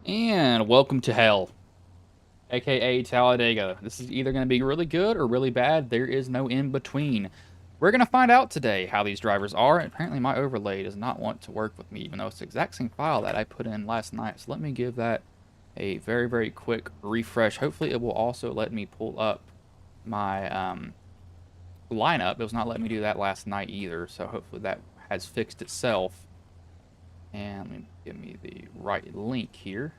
And welcome to hell, aka Talladega. This is either going to be really good or really bad. There is no in between. We're going to find out today how these drivers are. Apparently, my overlay does not want to work with me, even though it's the exact same file that I put in last night. So let me give that a very, very quick refresh. Hopefully, it will also let me pull up my lineup. It was not letting me do that last night either. So hopefully, that has fixed itself. And let me give me the right link here.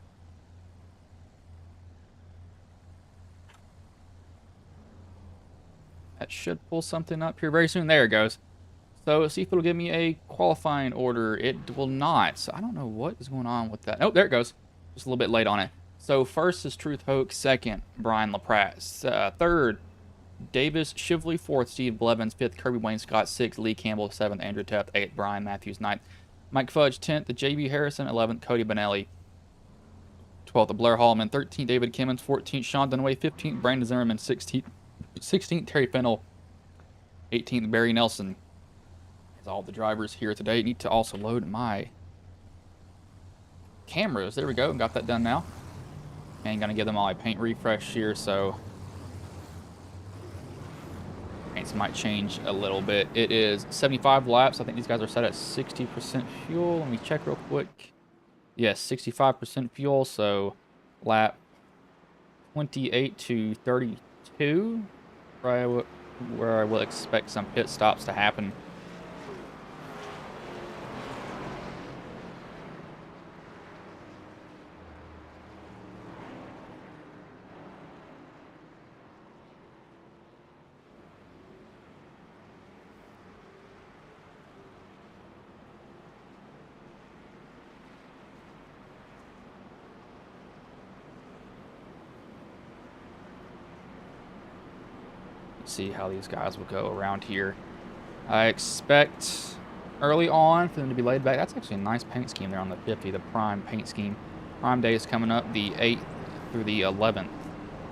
That should pull something up here very soon. There it goes. So see if it'll give me a qualifying order. It will not. So I don't know what is going on with that. Oh, there it goes. Just a little bit late on it. So first is Truth Hoke. Second, Brian LaPratt. Third, Davis Shively. Fourth, Steve Blevins. Fifth, Kirby Wayne Scott. Sixth, Lee Campbell. Seventh, Andrew Teft. Eighth, Brian Matthews. Ninth, Mike Fudge. 10th, J.B. Harrison. 11th, Cody Benelli. 12th, Blair Hallman. 13th, David Kimmons. 14th, Sean Dunaway. 15th, Brandon Zimmerman. 16th, Terry Fennell. 18th, Barry Nelson. As all the drivers here today. Need to also load my cameras. There we go. Got that done now. And gonna give them all a paint refresh here, so paints might change a little bit. It is 75 laps. I think these guys are set at 60% fuel. Let me check real quick. Yes, 65% fuel, so lap 28 to 32, where I will expect some pit stops to happen. See how these guys will go around here. I expect early on for them to be laid back. That's actually a nice paint scheme there on the 50, the Prime paint scheme. Prime Day is coming up the 8th through the 11th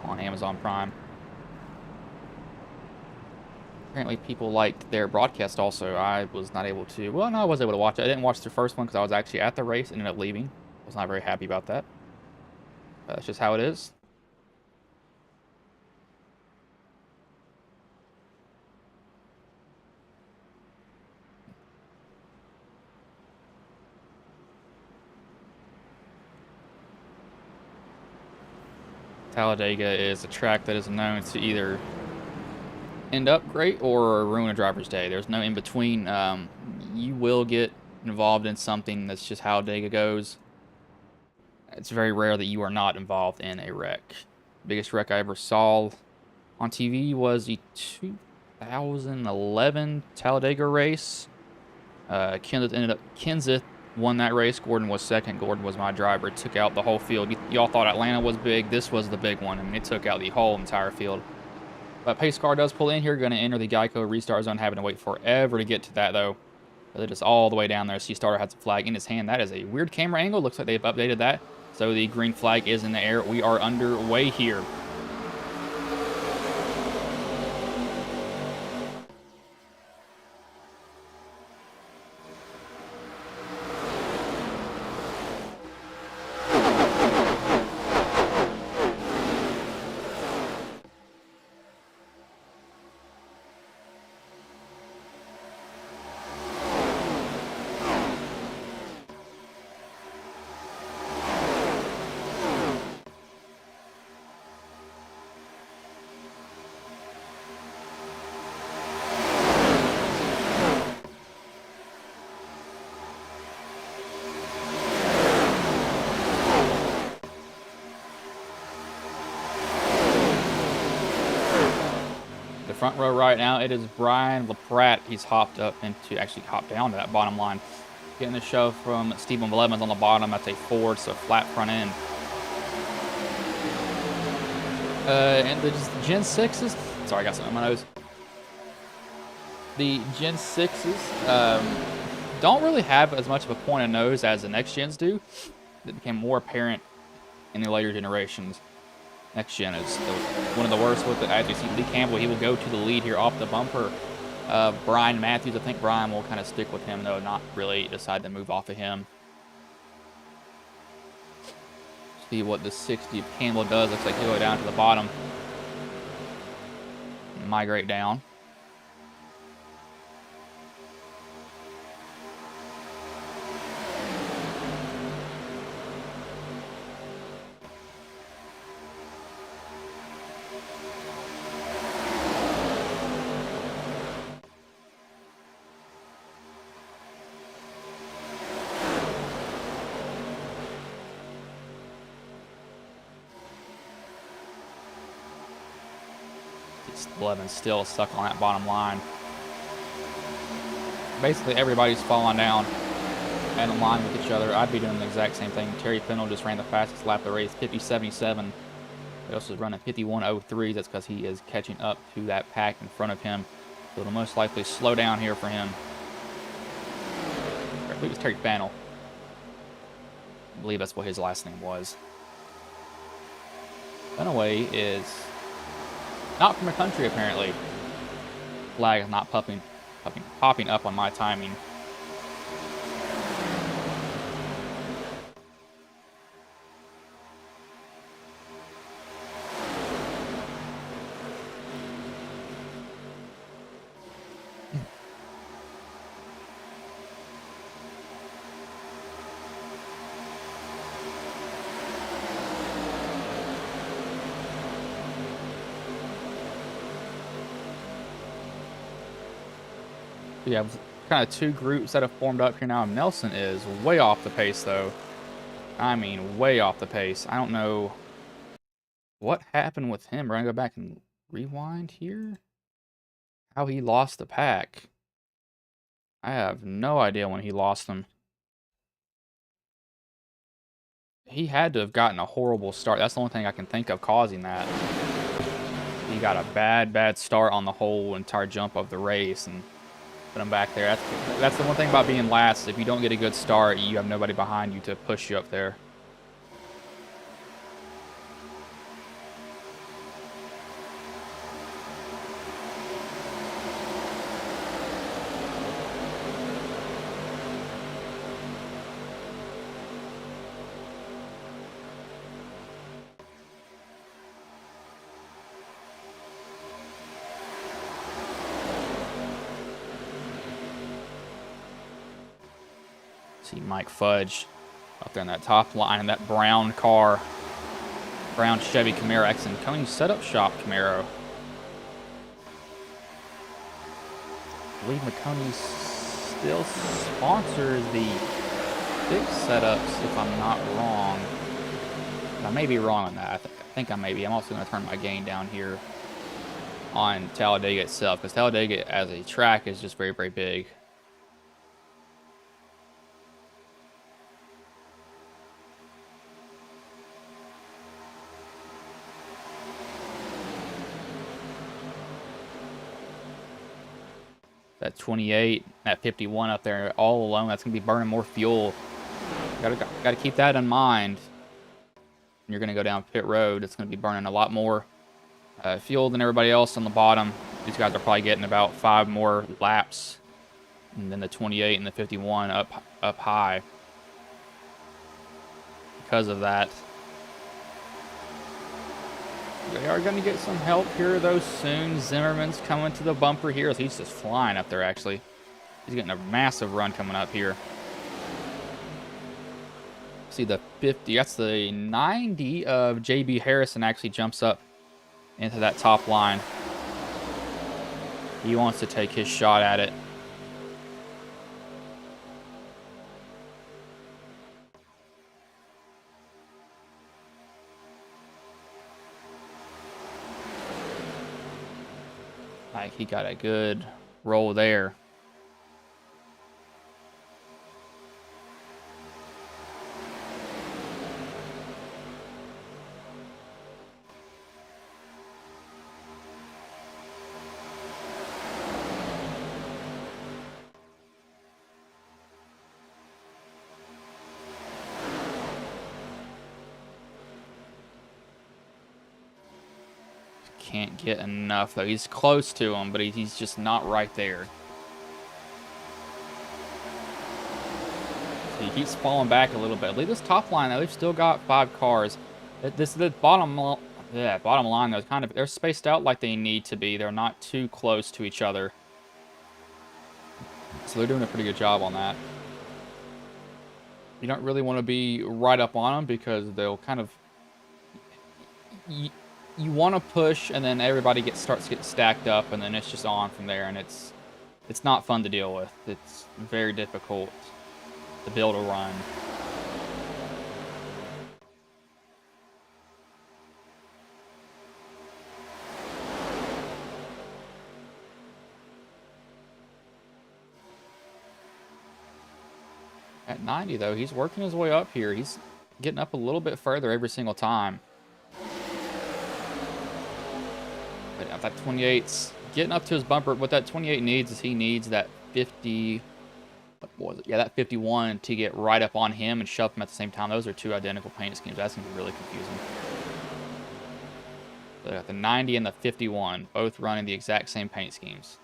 on Amazon Prime. Apparently people liked their broadcast also. I was not able to, well, no, I was able to watch it. I didn't watch the first one because I was actually at the race and ended up leaving. I was not very happy about that. But that's just how it is. Talladega is a track that is known to either end up great or ruin a driver's day. There's no in between. You will get involved in something. That's just how Talladega goes. It's very rare that you are not involved in a wreck. The biggest wreck I ever saw on TV was the 2011 Talladega race. Kenseth won that race. Gordon was second. Gordon was my driver. It took out the whole field. Y'all thought Atlanta was big. This was the big one. I mean, it took out the whole entire field. But pace car does pull in here. Going to enter the Geico restart zone. Having to wait forever to get to that, though. They're just all the way down there. See, starter has a flag in his hand. That is a weird camera angle. Looks like they've updated that. So the green flag is in the air. We are underway here. Front row right now, it is Brian LaPratt. He's hopped up into, actually hopped down to that bottom line. Getting the shove from Stephen Blevins on the bottom. That's a Ford, so flat front end. And the Gen 6s, sorry, I got something in my nose. The Gen 6s don't really have as much of a pointed nose as the next gens do. It became more apparent in the later generations. Next gen is one of the worst with it. As you see, Lee Campbell, he will go to the lead here off the bumper. Brian Matthews, I think Brian will kind of stick with him, though, not really decide to move off of him. exactly what the 60 of Campbell does. Looks like he'll go down to the bottom. Migrate down. These 11 still stuck on that bottom line. Basically, everybody's falling down and in line with each other. I'd be doing the exact same thing. Terry Pennell just ran the fastest lap of the race, 50.77. He also is running 51.03. That's because he is catching up to that pack in front of him. So it'll most likely slow down here for him. I believe it's Terry Pennell. I believe that's what his last name was. Dunaway is not from the country, apparently. Flag is not popping up on my timing. Yeah, kind of two groups that have formed up here now. Nelson is way off the pace, though. I mean, way off the pace. I don't know what happened with him. We're going to go back and rewind here. How he lost the pack. I have no idea when he lost them. He had to have gotten a horrible start. That's the only thing I can think of causing that. He got a bad start on the whole entire jump of the race and put him back there. That's the one thing about being last. If you don't get a good start, you have nobody behind you to push you up there. See Mike Fudge up there in that top line in that brown car. Brown Chevy Camaro X and Coney Setup Shop Camaro. I believe McConey still sponsors the big setups, if I'm not wrong. I may be wrong on that. I think I may be. I'm also going to turn my gain down here on Talladega itself, because Talladega as a track is just very, very big. That 28, that 51 up there all alone, that's going to be burning more fuel. Got to keep that in mind. You're going to go down pit road. It's going to be burning a lot more fuel than everybody else on the bottom. These guys are probably getting about 5 more laps, and then the 28 and the 51 up high because of that. They are going to get some help here, though, soon. Zimmerman's coming to the bumper here. He's just flying up there, actually. He's getting a massive run coming up here. See the 50. That's the 90 of J.B. Harrison actually jumps up into that top line. He wants to take his shot at it. Like, he got a good roll there. Can't get enough, though. He's close to him, but he's just not right there. He keeps falling back a little bit. Leave this top line, though. They've still got 5 cars. The bottom line, though, is kind of, they're spaced out like they need to be. They're not too close to each other. So they're doing a pretty good job on that. You don't really want to be right up on them because they'll kind of... You want to push, and then everybody starts getting stacked up, and then it's just on from there, and it's not fun to deal with. It's very difficult to build a run. At 90, though, he's working his way up here. He's getting up a little bit further every single time. But that 28's getting up to his bumper. What that 28 needs is he needs that 50... What was it? Yeah, that 51 to get right up on him and shove him at the same time. Those are 2 identical paint schemes. That's going to be really confusing. So they got the 90 and the 51, both running the exact same paint schemes.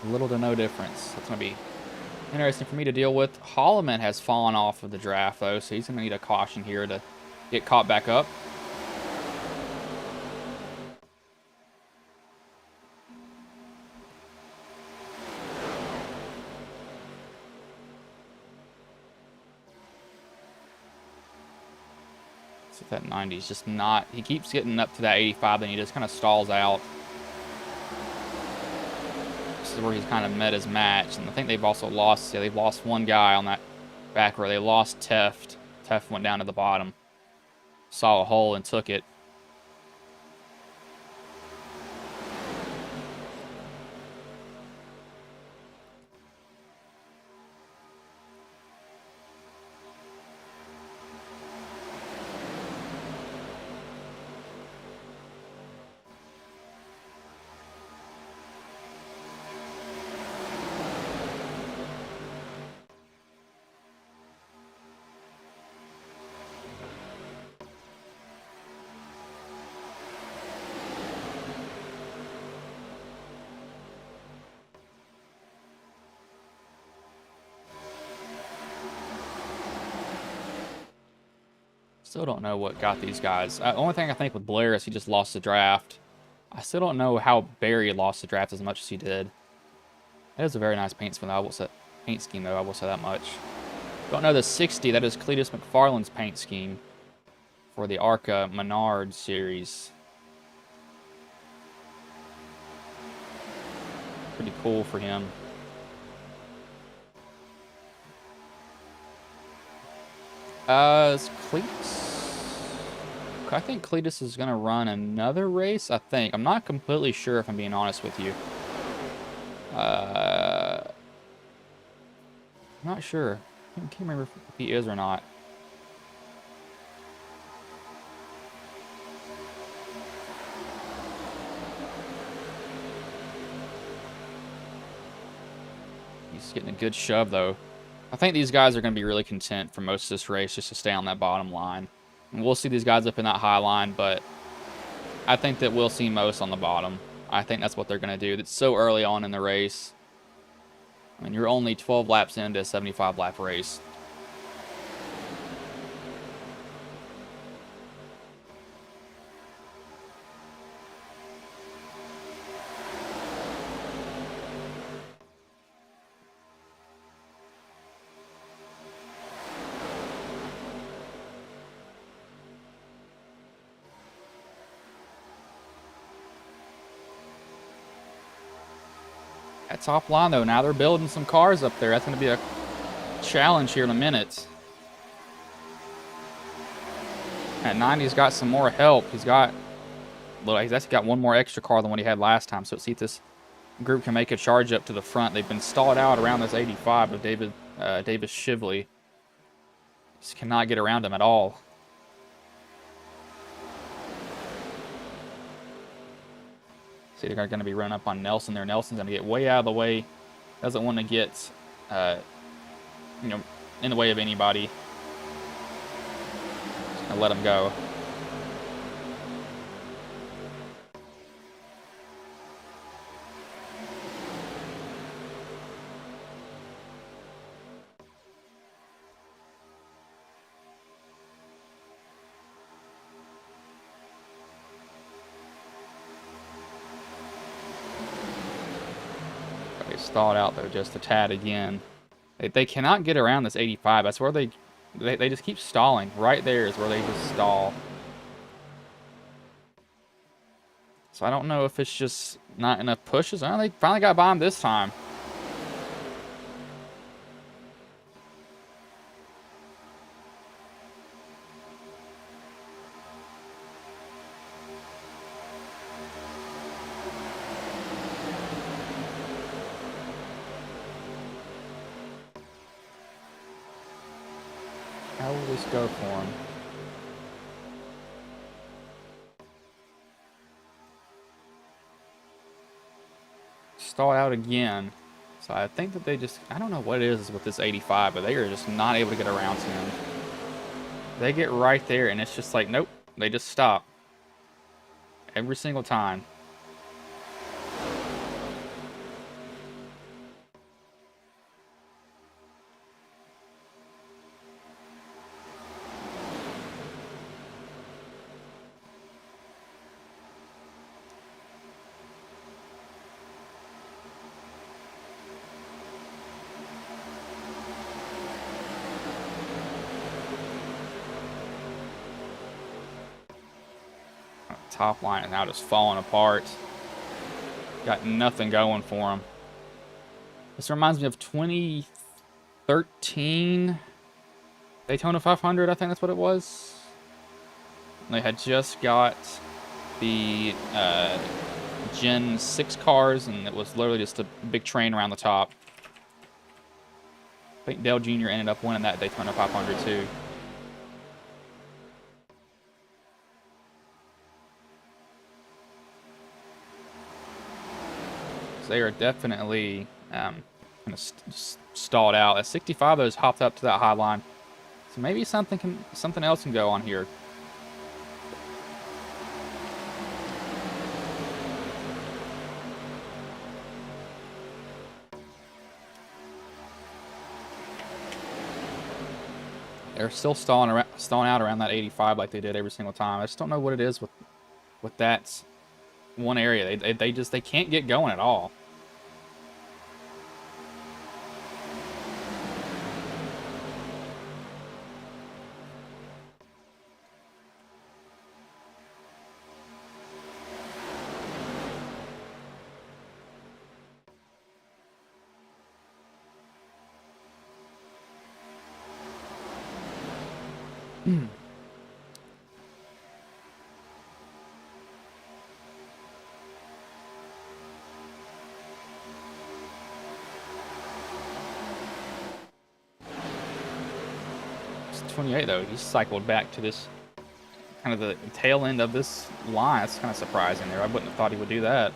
Little to no difference. That's going to be interesting for me to deal with. Holloman has fallen off of the draft, though, so he's going to need a caution here to get caught back up. So that 90 is just not... He keeps getting up to that 85, then he just kind of stalls out. Where he's kind of met his match, and I think they've also lost. Yeah, they've lost one guy on that back row. They lost Teft. Teft went down to the bottom, saw a hole, and took it. Still don't know what got these guys. Only thing I think with Blair is he just lost the draft. I still don't know how Barry lost the draft as much as he did. That is a very nice paint scheme, though. I will say that much. Don't know the 60. That is Cletus McFarland's paint scheme for the ARCA Menard series. Pretty cool for him. Is Cletus... I think Cletus is going to run another race, I think. I'm not completely sure, if I'm being honest with you. I'm not sure. I can't remember if he is or not. He's getting a good shove, though. I think these guys are going to be really content for most of this race just to stay on that bottom line. And we'll see these guys up in that high line, but I think that we'll see most on the bottom. I think that's what they're going to do. It's so early on in the race. I mean, you're only 12 laps into a 75-lap race. That top line, though, now they're building some cars up there. That's going to be a challenge here in a minute. At 90's got some more help. He's actually got one more extra car than what he had last time. So let's see if this group can make a charge up to the front. They've been stalled out around this 85 of Davis Shively. Just cannot get around him at all. See, they're going to be running up on Nelson there. Nelson's going to get way out of the way. Doesn't want to get, in the way of anybody. Just going to let him go. stalled out though just a tad again. They cannot get around this 85. That's where they just keep stalling. Right there is where they just stall. So I don't know if it's just not enough pushes. Oh, they finally got by him this time. How will this go for him? Stall out again. So I think that they just, I don't know what it is with this 85, but they are just not able to get around to him. They get right there, and it's just like, nope, they just stop. Every single time. Top line is now just falling apart. Got nothing going for him. This reminds me of 2013 Daytona 500, I think that's what it was. They had just got the Gen 6 cars, and it was literally just a big train around the top. I think Dale Jr. ended up winning that Daytona 500 too. So they are definitely kind of stalled out. At 65, those hopped up to that high line. So maybe something else can go on here. They're still stalling out around that 85 like they did every single time. I just don't know what it is with that one area. They can't get going at all. It's 28 though. He cycled back to this kind of the tail end of this line. It's kind of surprising there. I wouldn't have thought he would do that.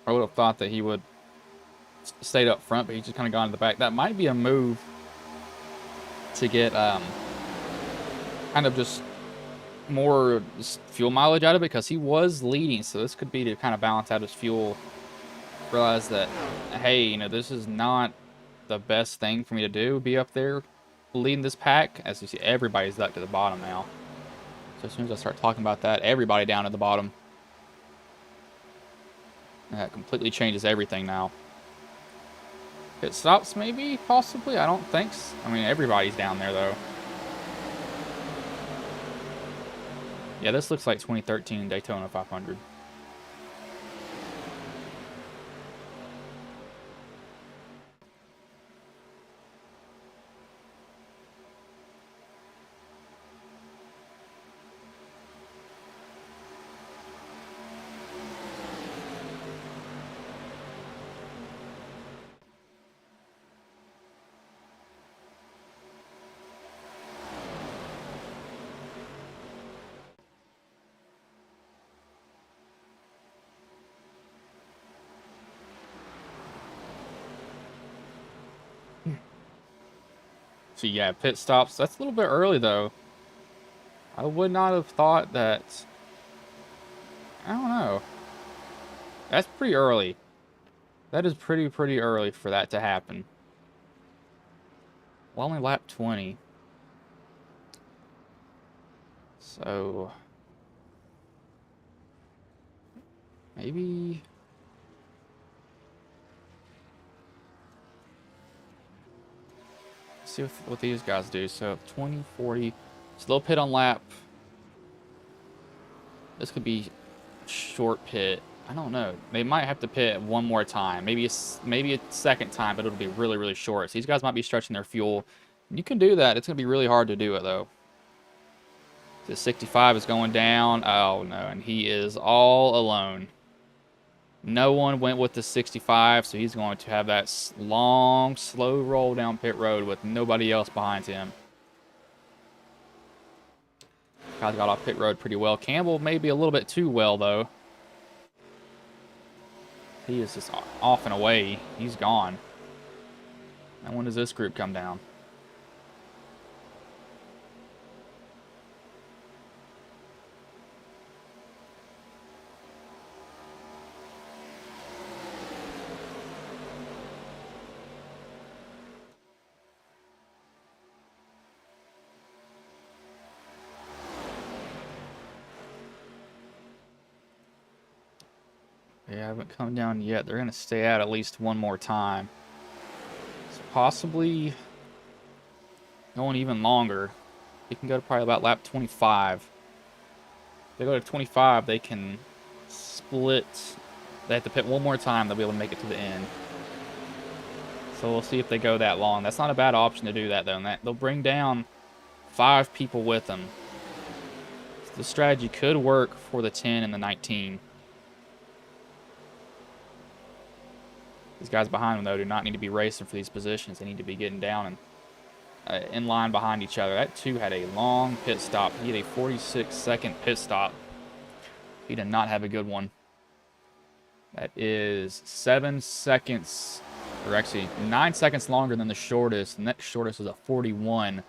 I would have thought that he would stayed up front, but he just kind of gone to the back. That might be a move to get kind of just more fuel mileage out of it, because he was leading, so this could be to kind of balance out his fuel. Realize that, hey, you know, this is not the best thing for me to do, be up there leading this pack. As you see, everybody's ducked to the bottom now. So as soon as I start talking about that, everybody down at the bottom. That completely changes everything now. Pit stops, maybe, possibly. I don't think so. I mean, everybody's down there though. Yeah, this looks like 2013 Daytona 500. So yeah, pit stops. That's a little bit early though. I would not have thought that. I don't know. That's pretty early. That is pretty early for that to happen. Well, only lap 20. So Maybe... see what these guys do. So 20, 40. Slow pit on lap. This could be short pit. I don't know. They might have to pit one more time. Maybe a second time, but it'll be really, really short. So these guys might be stretching their fuel. You can do that. It's going to be really hard to do it, though. The 65 is going down. Oh, no. And he is all alone. No one went with the 65, so he's going to have that long, slow roll down pit road with nobody else behind him. Guys got off pit road pretty well. Campbell maybe a little bit too well, though. He is just off and away. He's gone. And when does this group come down? They haven't come down yet. They're going to stay out at least one more time. So possibly going even longer. They can go to probably about lap 25. If they go to 25, they can split. They have to pit one more time. They'll be able to make it to the end. So we'll see if they go that long. That's not a bad option to do that, though. And they'll bring down 5 people with them. So the strategy could work for the 10 and the 19. These guys behind them, though, do not need to be racing for these positions. They need to be getting down and in line behind each other. That 2 had a long pit stop. He had a 46-second pit stop. He did not have a good one. That is 7 seconds, or actually 9 seconds longer than the shortest. The next shortest was a 41.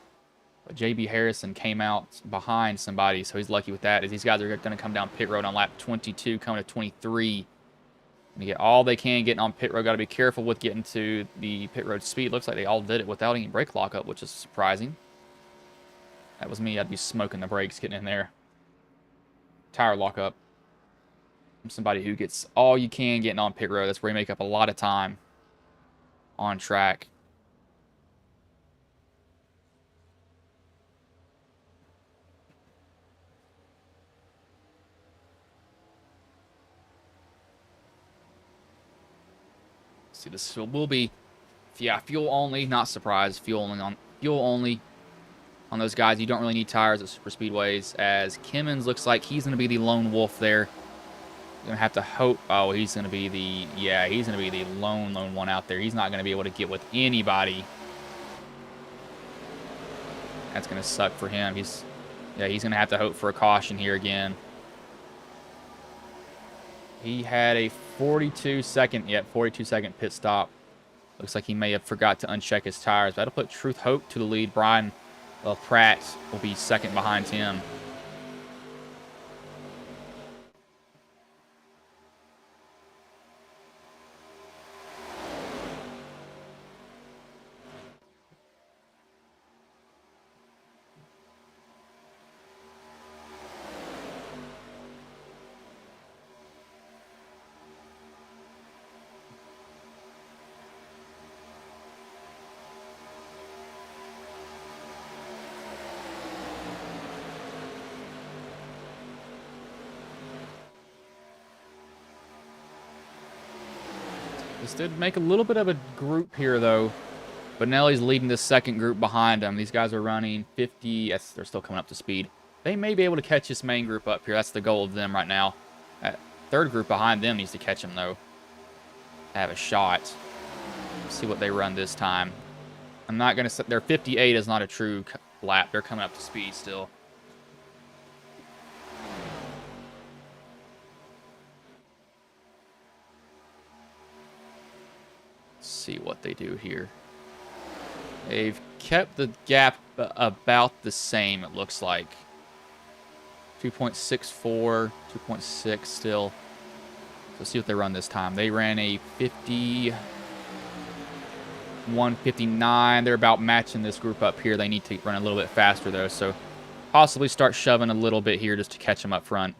But JB Harrison came out behind somebody, so he's lucky with that. As these guys are going to come down pit road on lap 22, coming to 23. To get all they can getting on pit road. Got to be careful with getting to the pit road speed. Looks like they all did it without any brake lockup, which is surprising. That was me. I'd be smoking the brakes getting in there. Tire lockup. I'm somebody who gets all you can getting on pit road. That's where you make up a lot of time on track. See, this will be, yeah, fuel only. Not surprised. Fuel only on those guys. You don't really need tires at super speedways. As Kimmons looks like he's going to be the lone wolf there. You're going to have to hope. Oh, he's going to be the, yeah, he's going to be the lone one out there. He's not going to be able to get with anybody. That's going to suck for him. He's going to have to hope for a caution here again. He had a 42-second pit stop. Looks like he may have forgot to uncheck his tires. That'll put Truth Hope to the lead. Brian Pratt will be second behind him. This did make a little bit of a group here, though. Benelli's leading the second group behind him. These guys are running 50. Yes, they're still coming up to speed. They may be able to catch this main group up here. That's the goal of them right now. That third group behind them needs to catch them, though. Have a shot. Let's see what they run this time. I'm not going to... Their 58 is not a true lap. They're coming up to speed still. See what they do here. They've kept the gap about the same, it looks like. 2.64, 2.6 still. So see what they run this time. They ran a 51.59. They're about matching this group up here. They need to run a little bit faster, though. So possibly start shoving a little bit here just to catch them up front.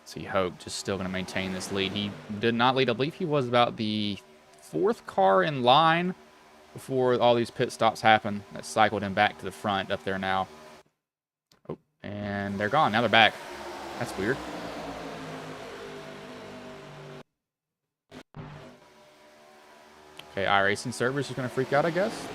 So you hope just still going to maintain this lead. He did not lead. I believe he was about the 4th car in line before all these pit stops happened. That cycled him back to the front up there now. Oh, and they're gone. Now they're back. That's weird. Okay, iRacing servers is going to freak out, I guess.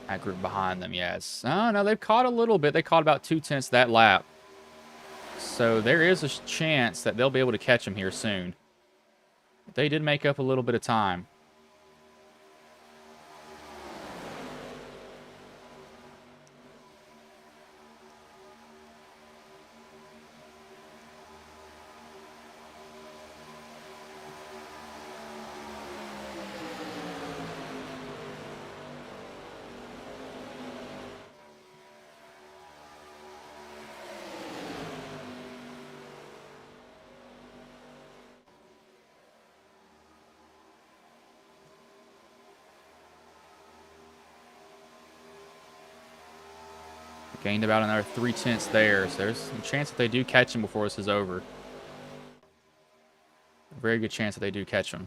That group behind them, yes. Oh, no, they've caught a little bit. They caught about 2/10 that lap. So there is a chance that they'll be able to catch him here soon. They did make up a little bit of time. Gained about another 3/10 there, so there's a chance that they do catch him before this is over. A very good chance that they do catch him.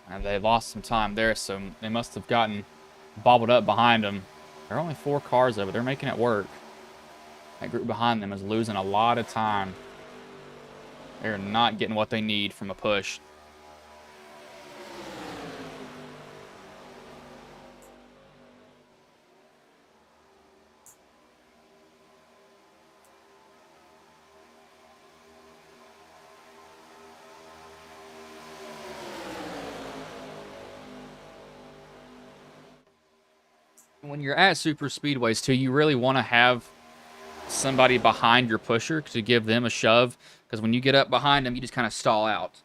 And they lost some time there, so they must have gotten bobbled up behind them. There are only 4 cars though, but they're making it work. That group behind them is losing a lot of time. They're not getting what they need from a push. When you're at super speedways too, you really want to have somebody behind your pusher to give them a shove, because when you get up behind them, you just kind of stall out.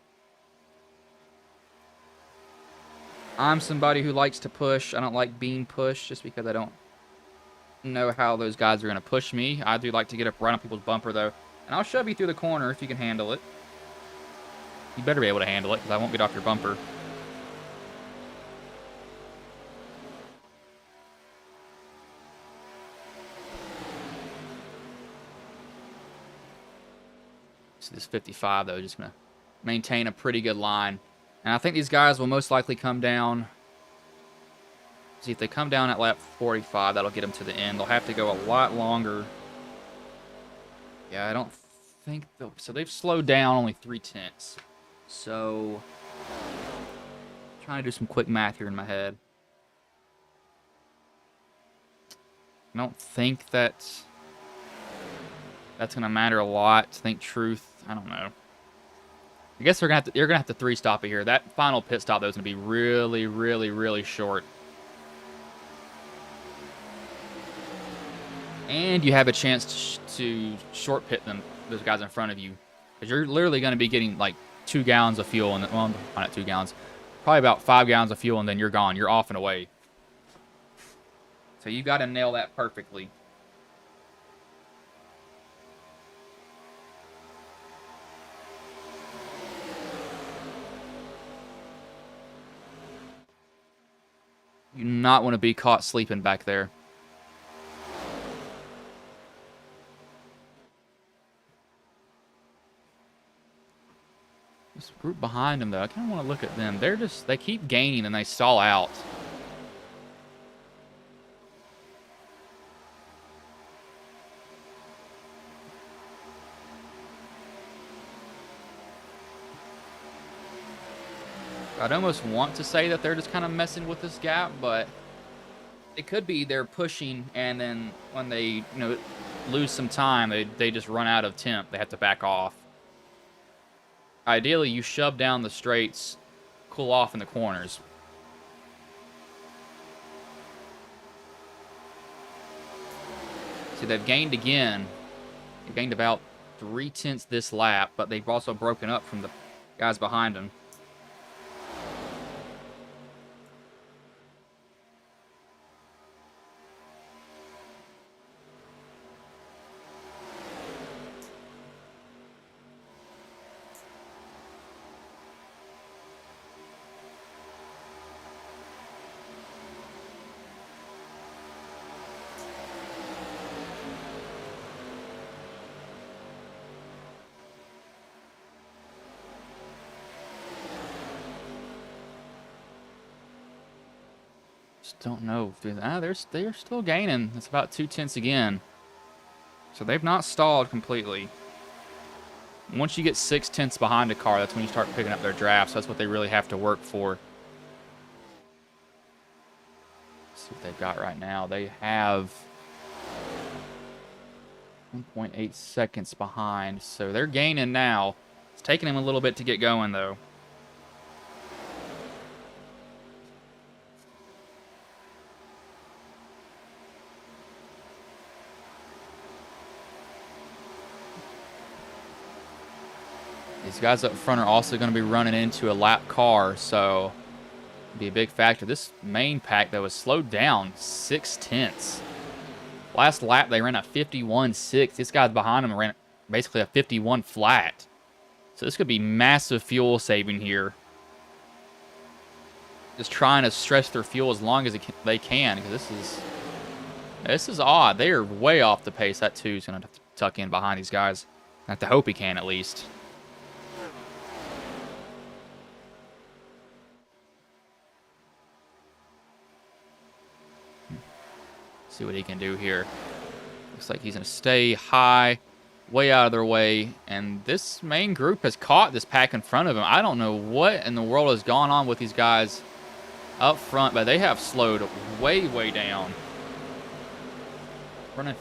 I'm somebody who likes to push. I don't like being pushed just because I don't know how those guys are going to push me. I do like to get up right on people's bumper though, and I'll shove you through the corner if you can handle it. You better be able to handle it, because I won't get off your bumper. So this 55, though, just going to maintain a pretty good line. And I think these guys will most likely come down. See, if they come down at lap 45, that'll get them to the end. They'll have to go a lot longer. Yeah, I don't think they'll... So they've slowed down only 3/10. So... I'm trying to do some quick math here in my head. I don't think that's going to matter a lot. To think truth, I don't know. I guess you're gonna have to 3-stop it here. That final pit stop though is gonna be really, really, really short. And you have a chance to short pit them, those guys in front of you, because you're literally going to be getting like 2 gallons of fuel, and well, not 2 gallons, probably about 5 gallons of fuel, and then you're gone. You're off and away. So you got to nail that perfectly. You do not want to be caught sleeping back there. This group behind them, though, I kind of want to look at them. They keep gaining and they stall out. I'd almost want to say that they're just kind of messing with this gap, but it could be they're pushing, and then when they, lose some time, they just run out of temp. They have to back off. Ideally, you shove down the straights, cool off in the corners. See, they've gained again. They've gained about 3/10 this lap, but they've also broken up from the guys behind them. Don't know. They're still gaining. It's about 2/10 again. So they've not stalled completely. Once you get 6/10 behind a car, that's when you start picking up their drafts. That's what they really have to work for. Let's see what they've got right now. They have 1.8 seconds behind. So they're gaining now. It's taking them a little bit to get going, though. These guys up front are also going to be running into a lap car, so be a big factor. This main pack, though, is slowed down 6/10. Last lap, they ran a 51.6. This guy behind them ran basically a 51 flat. So this could be massive fuel saving here. Just trying to stretch their fuel as long as they can, because this is odd. They are way off the pace. That 2 is going to tuck in behind these guys. I have to hope he can, at least. See what he can do here. Looks like he's going to stay high, way out of their way. And this main group has caught this pack in front of him. I don't know what in the world has gone on with these guys up front, but they have slowed way, way down.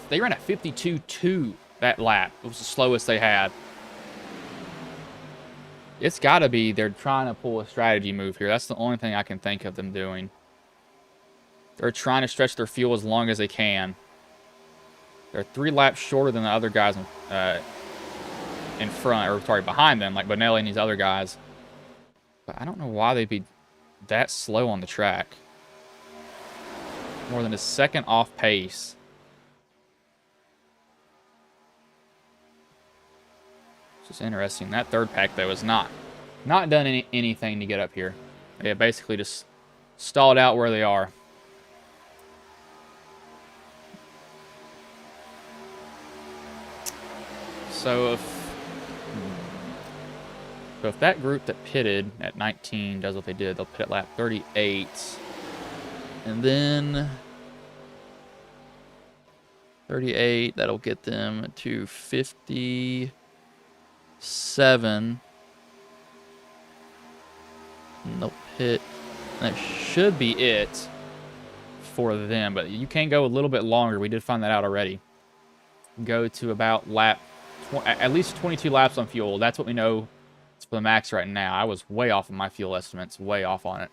They ran a 52.2 that lap. It was the slowest they had. It's got to be they're trying to pull a strategy move here. That's the only thing I can think of them doing. They're trying to stretch their fuel as long as they can. They're 3 laps shorter than the other guys in front, or sorry, behind them, like Bonelli and these other guys. But I don't know why they'd be that slow on the track. More than a second off pace. It's just interesting. That third pack, though, is not done anything to get up here. They basically just stalled out where they are. So if that group that pitted at 19 does what they did, they'll pit at lap 38. And then 38, that'll get them to 57. And they'll pit. That should be it for them, but you can go a little bit longer. We did find that out already. Go to about at least 22 laps on fuel. That's what we know it's for the max right now. I was way off of my fuel estimates, way off on it.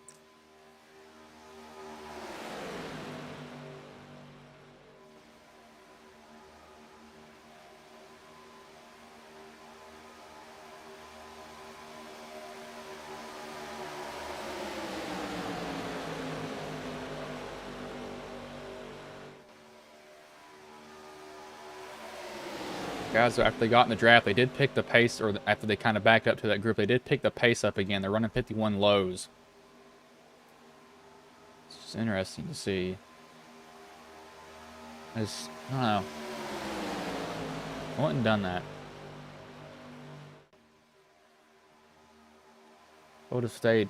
Guys, after they got in the draft, they did pick the pace, or after they kind of backed up to that group, they did pick the pace up again. They're running 51 lows. It's just interesting to see. I don't know. I wouldn't have done that. I would have stayed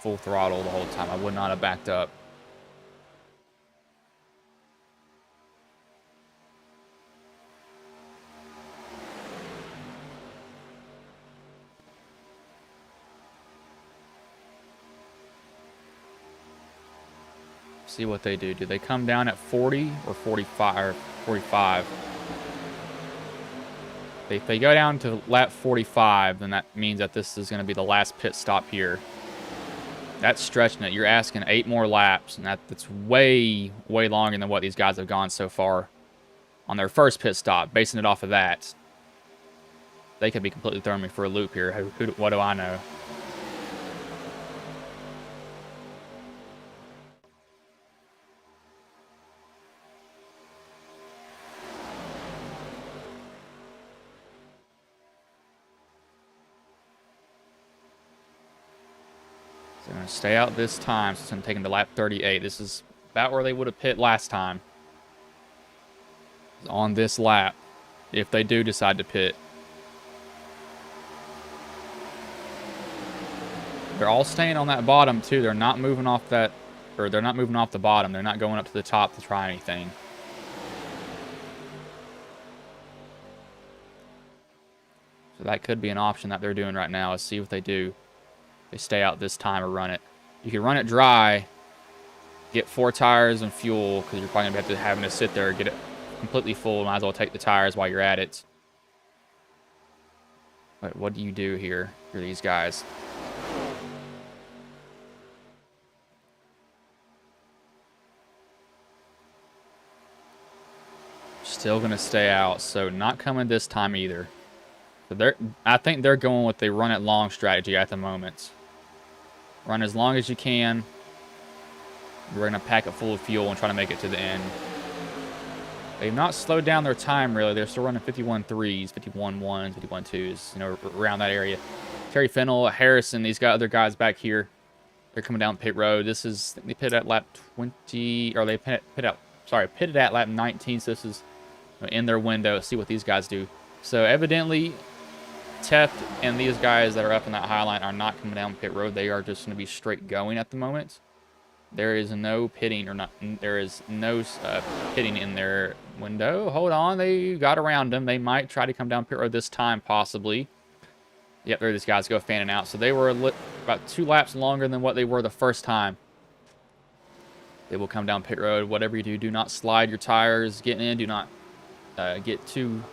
full throttle the whole time. I would not have backed up. See what they do. Do they come down at 40 or 45 or 45? If they go down to lap 45, then that means that this is going to be the last pit stop here. That's stretching it. You're asking 8 more laps, and that's way, way longer than what these guys have gone so far on their first pit stop, basing it off of that. They could be completely throwing me for a loop here. What do I know? So I'm going to stay out this time since I'm taking the lap 38. This is about where they would have pit last time. On this lap, if they do decide to pit. They're all staying on that bottom, too. They're not moving off that, or they're not moving off the bottom. They're not going up to the top to try anything. So that could be an option that they're doing right now, is see what they do. They stay out this time or run it. You can run it dry, get 4 tires and fuel, because you're probably going to be having to sit there and get it completely full. Might as well take the tires while you're at it. But what do you do here for these guys? Still going to stay out, so not coming this time either. So I think they're going with the run it long strategy at the moment. Run as long as you can. We're going to pack it full of fuel and try to make it to the end. They've not slowed down their time, really. They're still running 51.3s, 51.1s, 51.2s, you know, around that area. Terry Fennell, Harrison, these other guys back here, they're coming down pit road. This is, I think they pitted at lap 20, or they pitted at lap 19, so this is in their window. See what these guys do. So evidently, Teft and these guys that are up in that high line are not coming down pit road. They are just going to be straight going at the moment. There is no pitting, or not. There is no pitting in their window. Hold on, they got around them. They might try to come down pit road this time, possibly. Yep, there these guys go fanning out. So they were about 2 laps longer than what they were the first time. They will come down pit road. Whatever you do, do not slide your tires getting in. Do not get too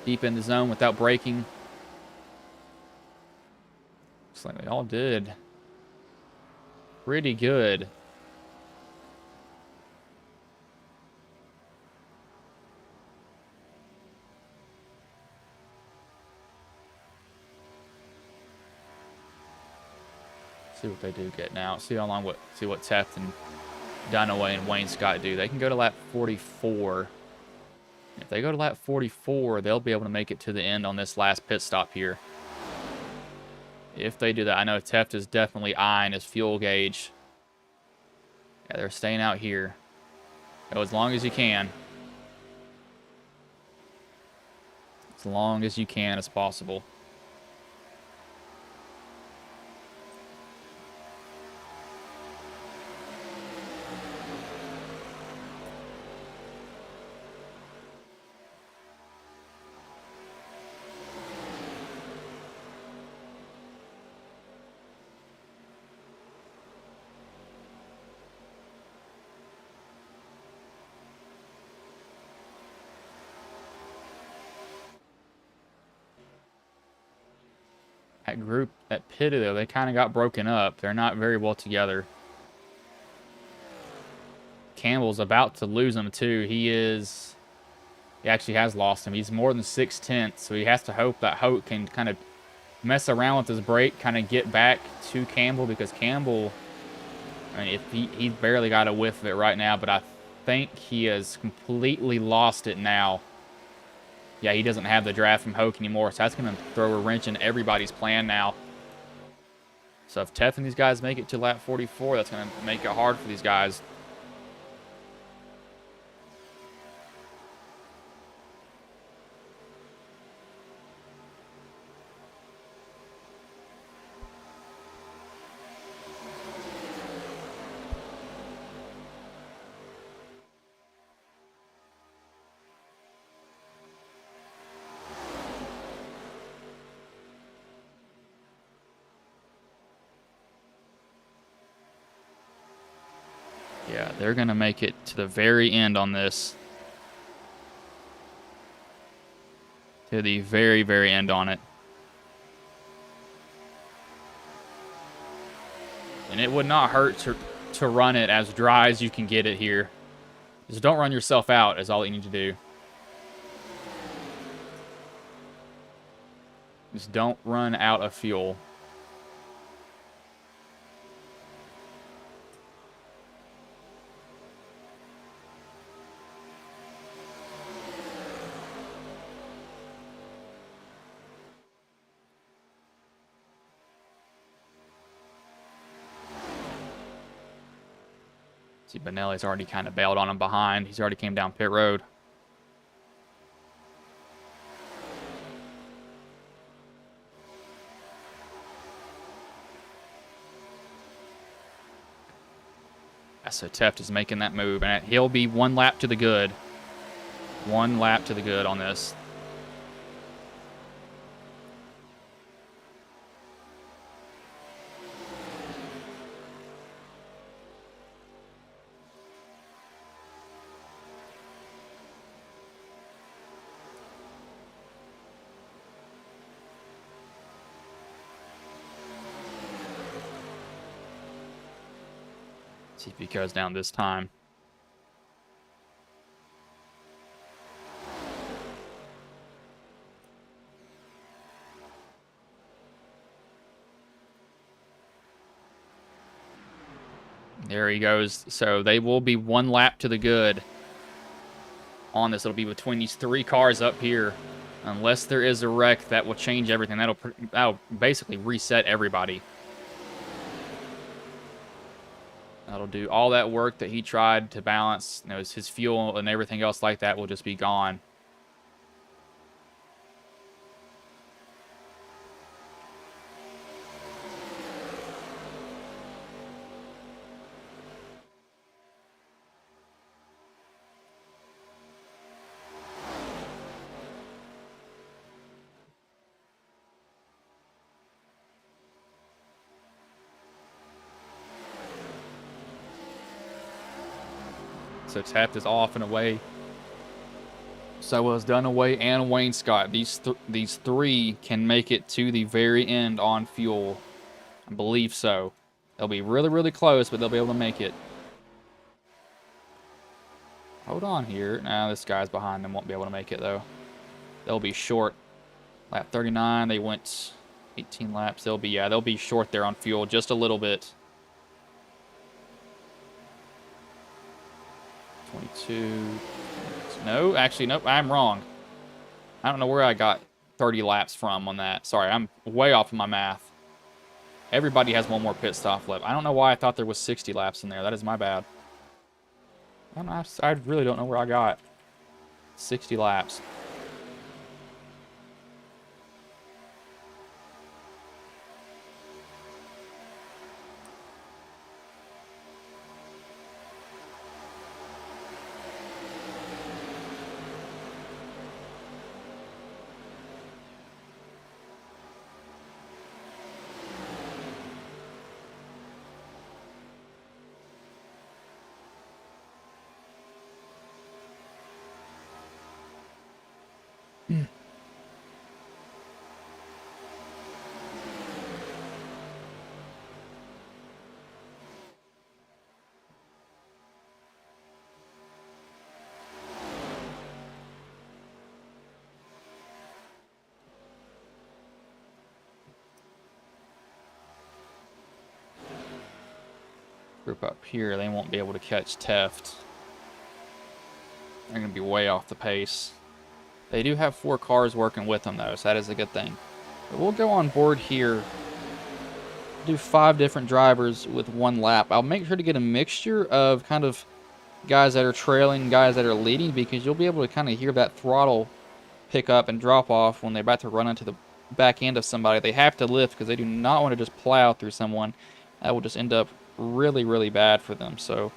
deep in the zone without braking. Looks like they all did pretty good. See what they do get now. See what Teft and Dunaway and Wayne Scott do. They can go to lap 44. If they go to lap 44, they'll be able to make it to the end on this last pit stop here. If they do that, I know Teft is definitely eyeing his fuel gauge. Yeah, they're staying out here. Go as long as you can. As long as you can as possible. That group, that pitted though, they kind of got broken up. They're not very well together. Campbell's about to lose him too. He actually has lost him. He's more than 6/10, so he has to hope that Hope can kind of mess around with his brake, kind of get back to Campbell, because Campbell, I mean, if he's barely got a whiff of it right now, but I think he has completely lost it now. Yeah, he doesn't have the draft from Hoke anymore, so that's going to throw a wrench in everybody's plan now. So if Teft and these guys make it to lap 44, that's going to make it hard for these guys. Yeah, they're going to make it to the very end on this. To the very, very end on it. And it would not hurt to run it as dry as you can get it here. Just don't run yourself out is all you need to do. Just don't run out of fuel. See, Benelli's already kind of bailed on him behind. He's already came down pit road. So Teft is making that move, and he'll be 1 lap to the good. 1 lap to the good on this. See if he goes down this time. There he goes. So they will be 1 lap to the good on this. It'll be between these 3 cars up here. Unless there is a wreck, that will change everything. That'll basically reset everybody. That'll do all that work that he tried to balance. You know, his fuel and everything else like that will just be gone. So Taft is off and away. So was Dunaway and Wayne Scott. These 3 can make it to the very end on fuel. I believe so. They'll be really, really close, but they'll be able to make it. Hold on here. Nah, this guy's behind them. Won't be able to make it, though. They'll be short. Lap 39, they went 18 laps. They'll be short there on fuel just a little bit. 22. No, actually, nope, I'm wrong. I don't know where I got 30 laps from on that. Sorry, I'm way off of my math. Everybody has 1 more pit stop left. I don't know why I thought there was 60 laps in there. That is my bad. I really don't know where I got 60 laps. Group up here, they won't be able to catch Teft. They're going to be way off the pace. They do have 4 cars working with them, though, so that is a good thing. But we'll go on board here. Do 5 different drivers with 1 lap. I'll make sure to get a mixture of kind of guys that are trailing, guys that are leading, because you'll be able to kind of hear that throttle pick up and drop off when they're about to run into the back end of somebody. They have to lift because they do not want to just plow through someone. That will just end up really, really bad for them. So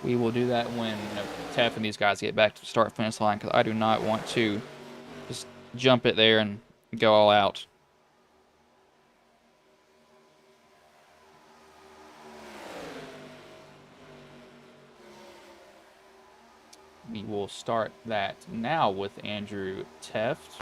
we will do that when Tef and these guys get back to the start finish line, because I do not want to just jump it there and go all out. We will start that now with Andrew Teft.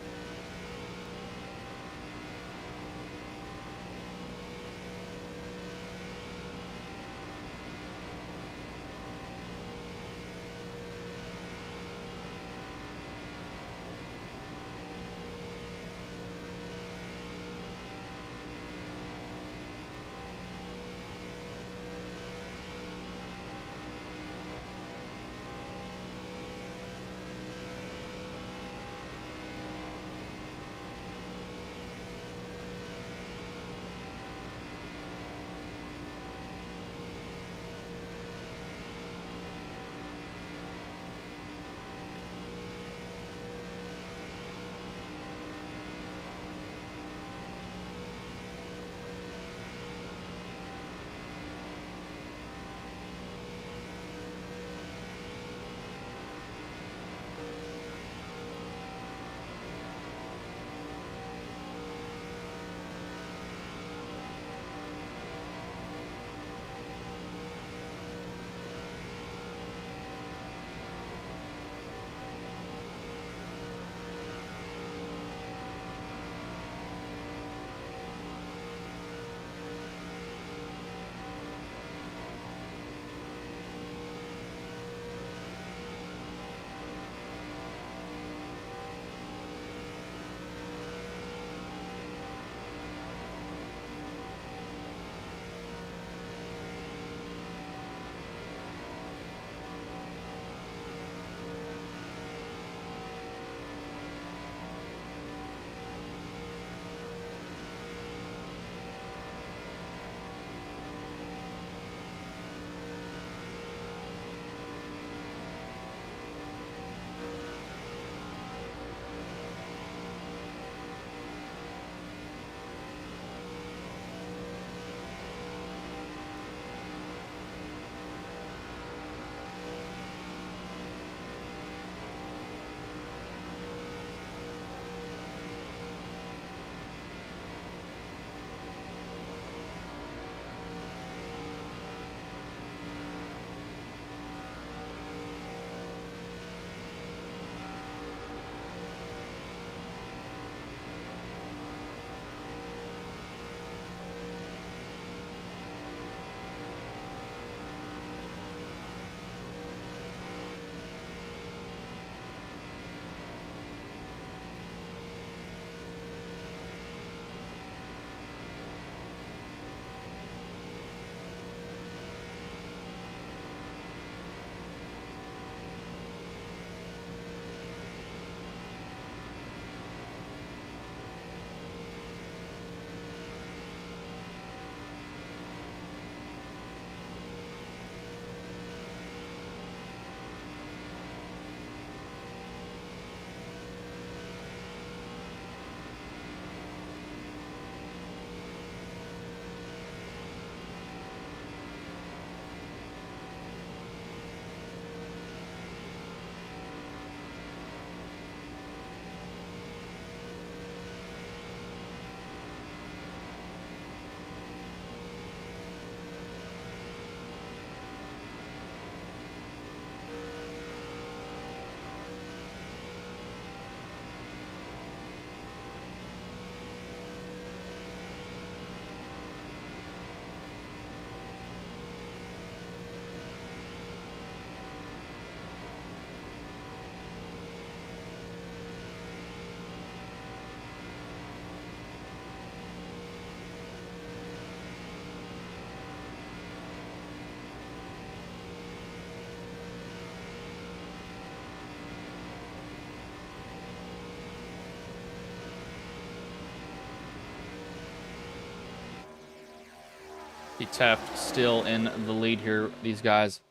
The Teft still in the lead here. These guys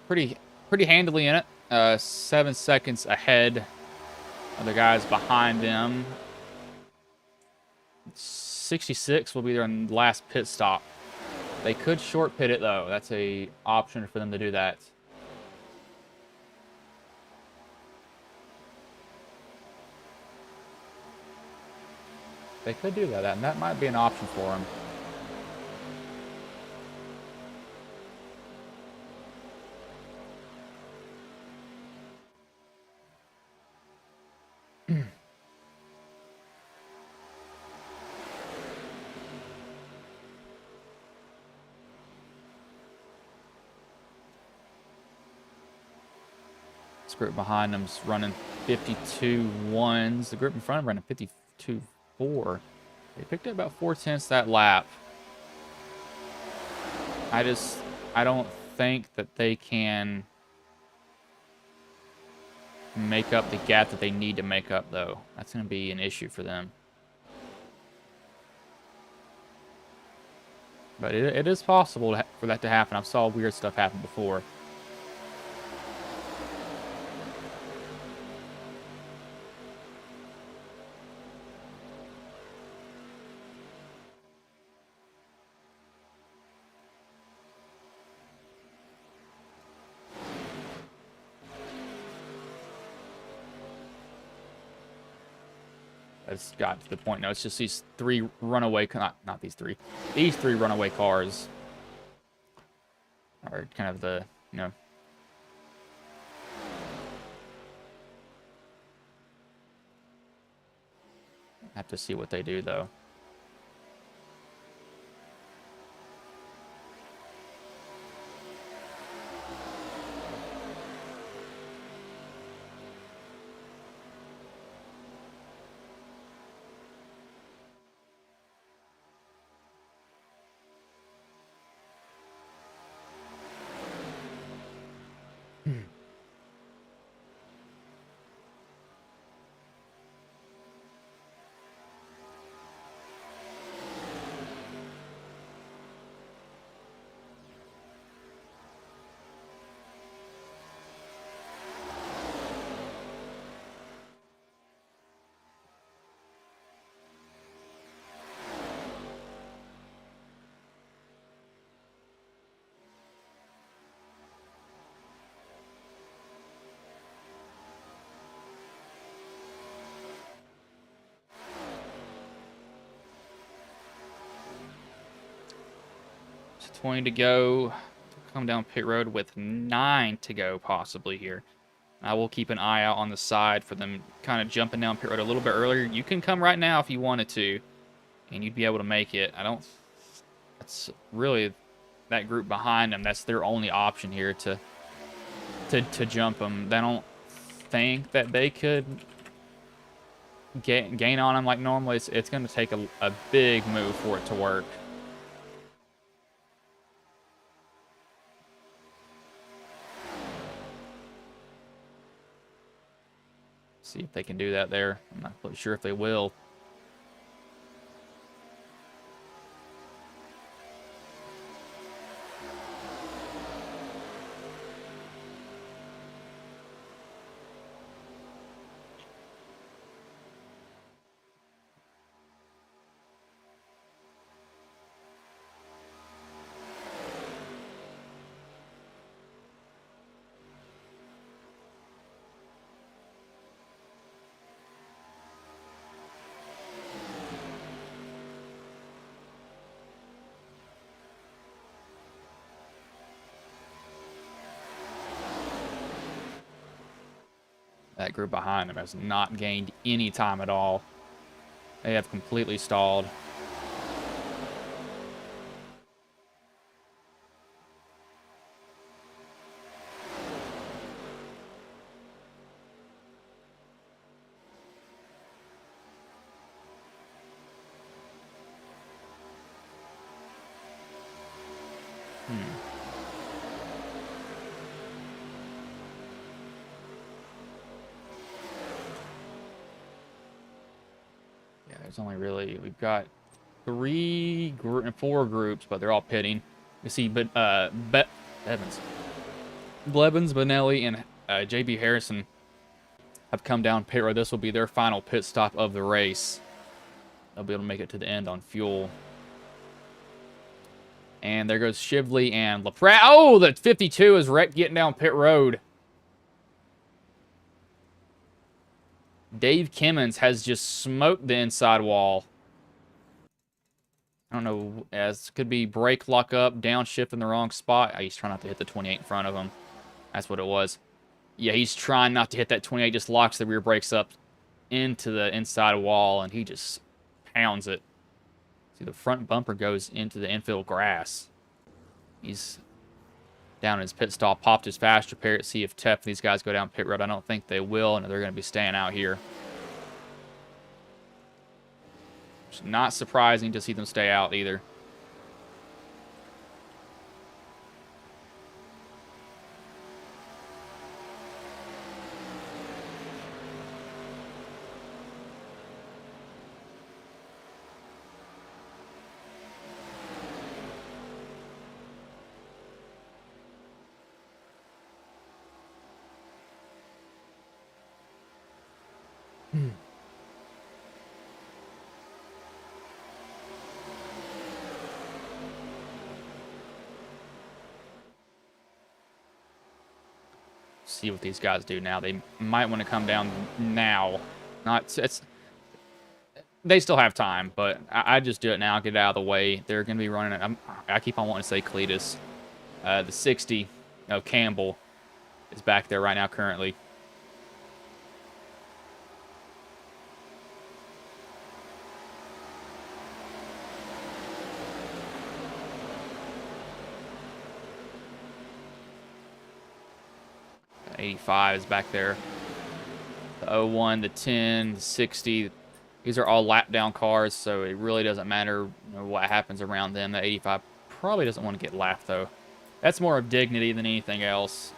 pretty handily in it. 7 seconds ahead of the guys behind them. 66 will be their last pit stop. They could short pit it though. That's a option for them to do that. They could do that, and that might be an option for them. This group behind them's running 52.1s. The group in front of them running 52.4. They picked up about 4/10 that lap. I don't think that they can make up the gap that they need to make up, though. That's going to be an issue for them. But it is possible for that to happen. I've saw weird stuff happen before. It's got to the point now. It's just these three runaway, not these three. These three runaway cars are kind of the, you know. Have to see what they do, though. It's 20 to go. Come down pit road with 9 to go, possibly here. I will keep an eye out on the side for them kind of jumping down pit road a little bit earlier. You can come right now if you wanted to, and you'd be able to make it. That's really that group behind them. That's their only option here to jump them. They don't think that they could gain on them like normally. It's going to take a big move for it to work. See if they can do that there. I'm not quite sure if they will. That group behind them has not gained any time at all. They have completely stalled. Yeah, there's only really, we've got four groups, but they're all pitting. You see, but Evans, Blevins, Benelli, and JB Harrison have come down pit road. This will be their final pit stop of the race. They'll be able to make it to the end on fuel. And there goes Shively and LaPrat. Oh, the 52 is wrecked getting down pit road. Dave Kimmons has just smoked the inside wall. I don't know, as could be brake lock up, downshift in the wrong spot. He's trying not to hit the 28 in front of him. That's what it was. Yeah, he's trying not to hit that 28, just locks the rear brakes up into the inside wall, and he just pounds it. See, the front bumper goes into the infield grass. He's down in his pit stall, popped his fast repair to see if Tef these guys go down pit road. I don't think they will, and they're going to be staying out here. It's not surprising to see them stay out either. See what these guys do now. They might want to come down now. They still have time, but I just do it now. Get it out of the way. They're going to be running it. I keep on wanting to say Cletus. The 60, Campbell is back there right now currently. The 85 is back there. The 01, the 10, the 60. These are all lap down cars, so it really doesn't matter what happens around them. The 85 probably doesn't want to get lapped, though. That's more of dignity than anything else.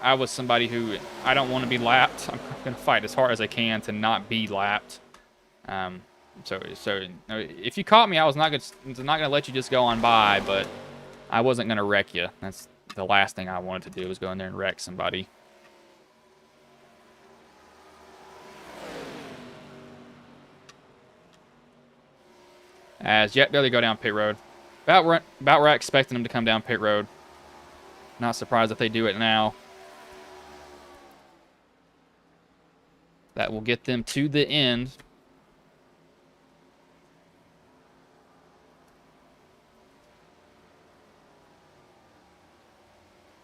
I was somebody who, I don't want to be lapped. I'm going to fight as hard as I can to not be lapped. So if you caught me, I was not going to let you just go on by, but I wasn't going to wreck you. That's the last thing I wanted to do, was go in there and wreck somebody. As yet, there they go down pit road. About where I expected them to come down pit road. Not surprised if they do it now. That will get them to the end.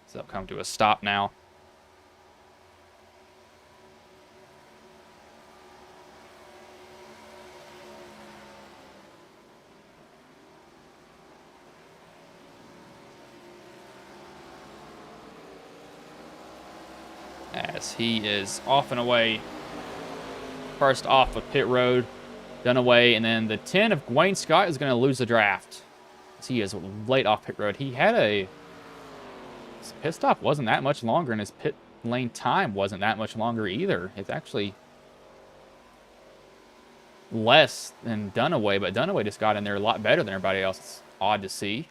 So they'll come to a stop now. As he is off and away. First off of pit road, done away, and then the 10 of Wayne Scott is going to lose the draft. As he is late off pit road. He had his pit stop wasn't that much longer, and his pit lane time wasn't that much longer either. It's actually less than Dunaway, but Dunaway just got in there a lot better than everybody else. It's odd to see.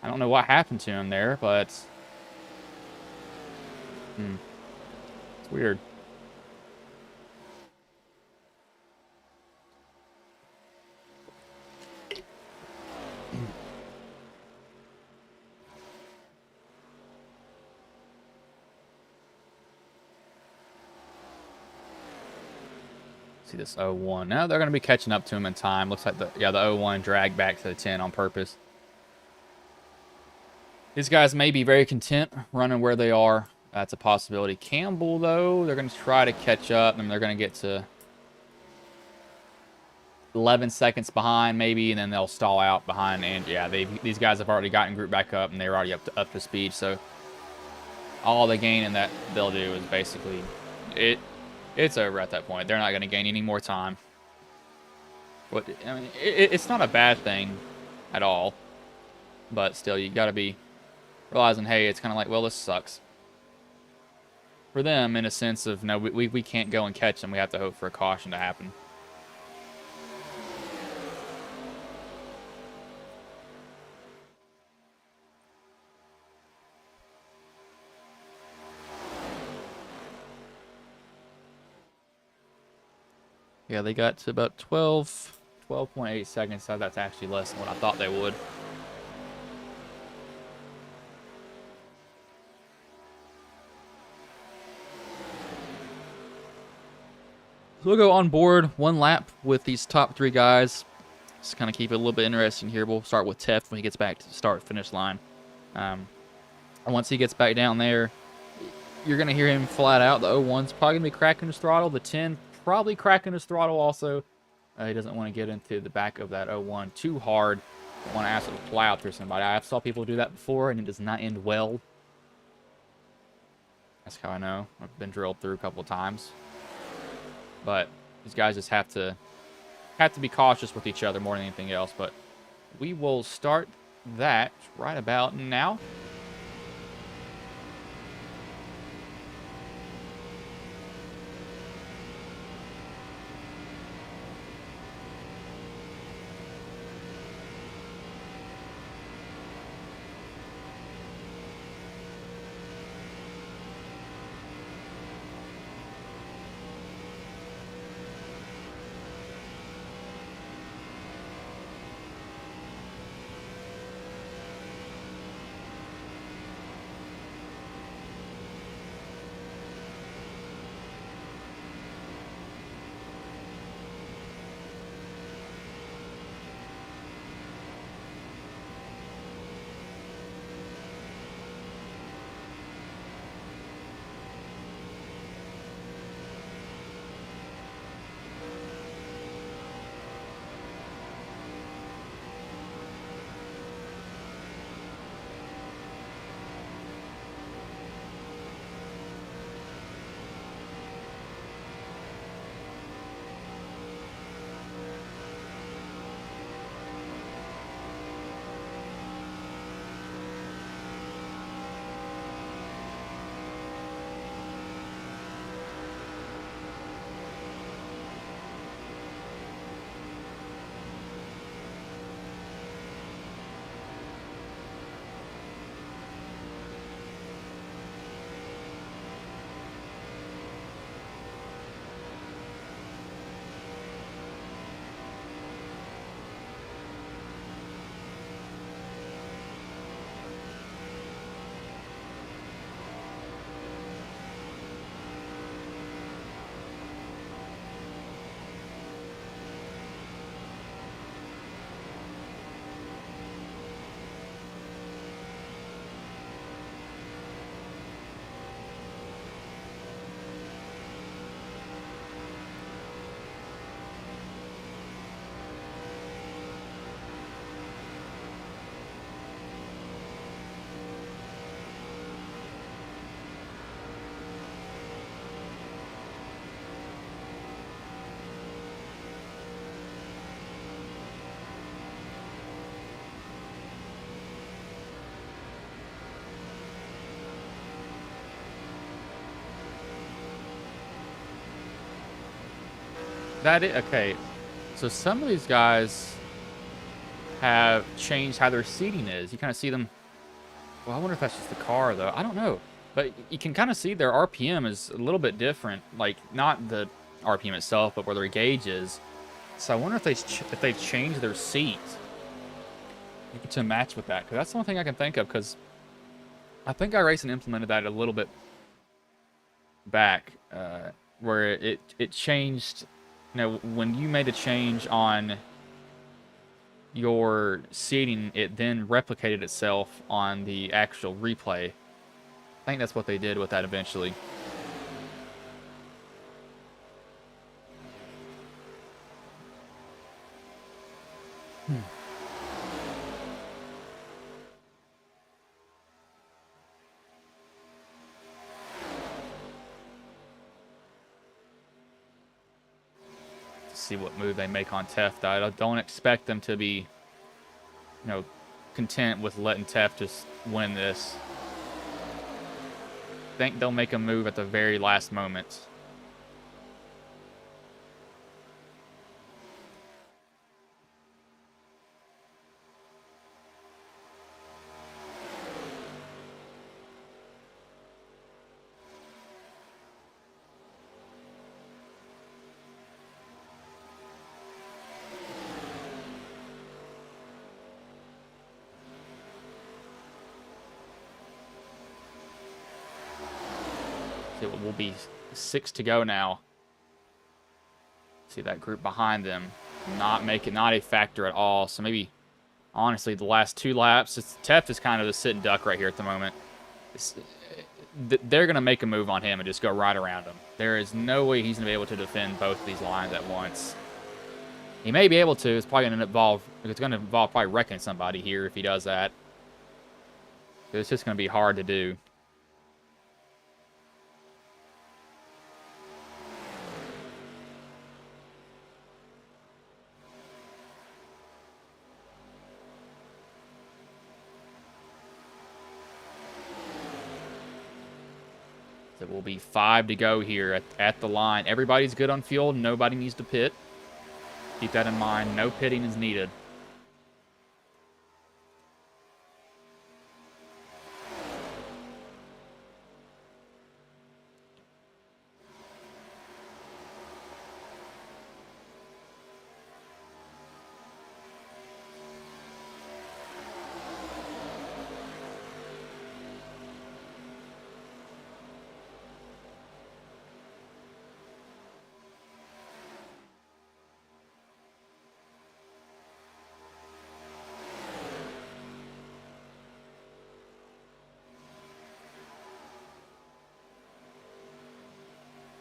I don't know what happened to him there, but it's weird. See this 01. Now they're going to be catching up to him in time. Looks like the 01 dragged back to the 10 on purpose. These guys may be very content running where they are. That's a possibility. Campbell, though, they're going to try to catch up, and they're going to get to 11 seconds behind, maybe, and then they'll stall out behind. And yeah, these guys have already gotten grouped back up, and they're already up to speed. So all the gain in that they'll do is basically it's over at that point. They're not going to gain any more time. But I mean, it's not a bad thing at all. But still, you got to be realizing, hey, it's kind of like, well, this sucks. For them, in a sense of, no, we can't go and catch them. We have to hope for a caution to happen. Yeah, they got to about 12.8 seconds, so that's actually less than what I thought they would. So we'll go on board one lap with these top 3 guys. Just kind of keep it a little bit interesting here. We'll start with Tef when he gets back to the start-finish line. And once he gets back down there, you're going to hear him flat out. The 01's probably going to be cracking his throttle. The 10 probably cracking his throttle also. He doesn't want to get into the back of that 01 too hard. Don't want to absolutely plow through somebody. I've saw people do that before, and it does not end well. That's how I know. I've been drilled through a couple of times. But these guys just have to be cautious with each other more than anything else. But we will start that right about now. Okay. So some of these guys have changed how their seating is. You kind of see them. Well, I wonder if that's just the car, though. I don't know. But you can kind of see their RPM is a little bit different. Like, not the RPM itself, but where their gauge is. So I wonder if they've changed their seat to match with that. Because that's the only thing I can think of. Because I think iRacing implemented that a little bit back. Where it changed. You know, when you made a change on your seating, it then replicated itself on the actual replay. I think that's what they did with that eventually. See what move they make on Teft. I don't expect them to be, content with letting Teft just win this. I think they'll make a move at the very last moment. It will be 6 to go now. See that group behind them not a factor at all. So maybe, honestly, the last 2 laps, Teft is kind of the sitting duck right here at the moment. They're going to make a move on him and just go right around him. There is no way he's going to be able to defend both of these lines at once. He may be able to. It's probably going to involve probably wrecking somebody here if he does that. It's just going to be hard to do. It will be 5 to go here at the line. Everybody's good on fuel. Nobody needs to pit. Keep that in mind. No pitting is needed.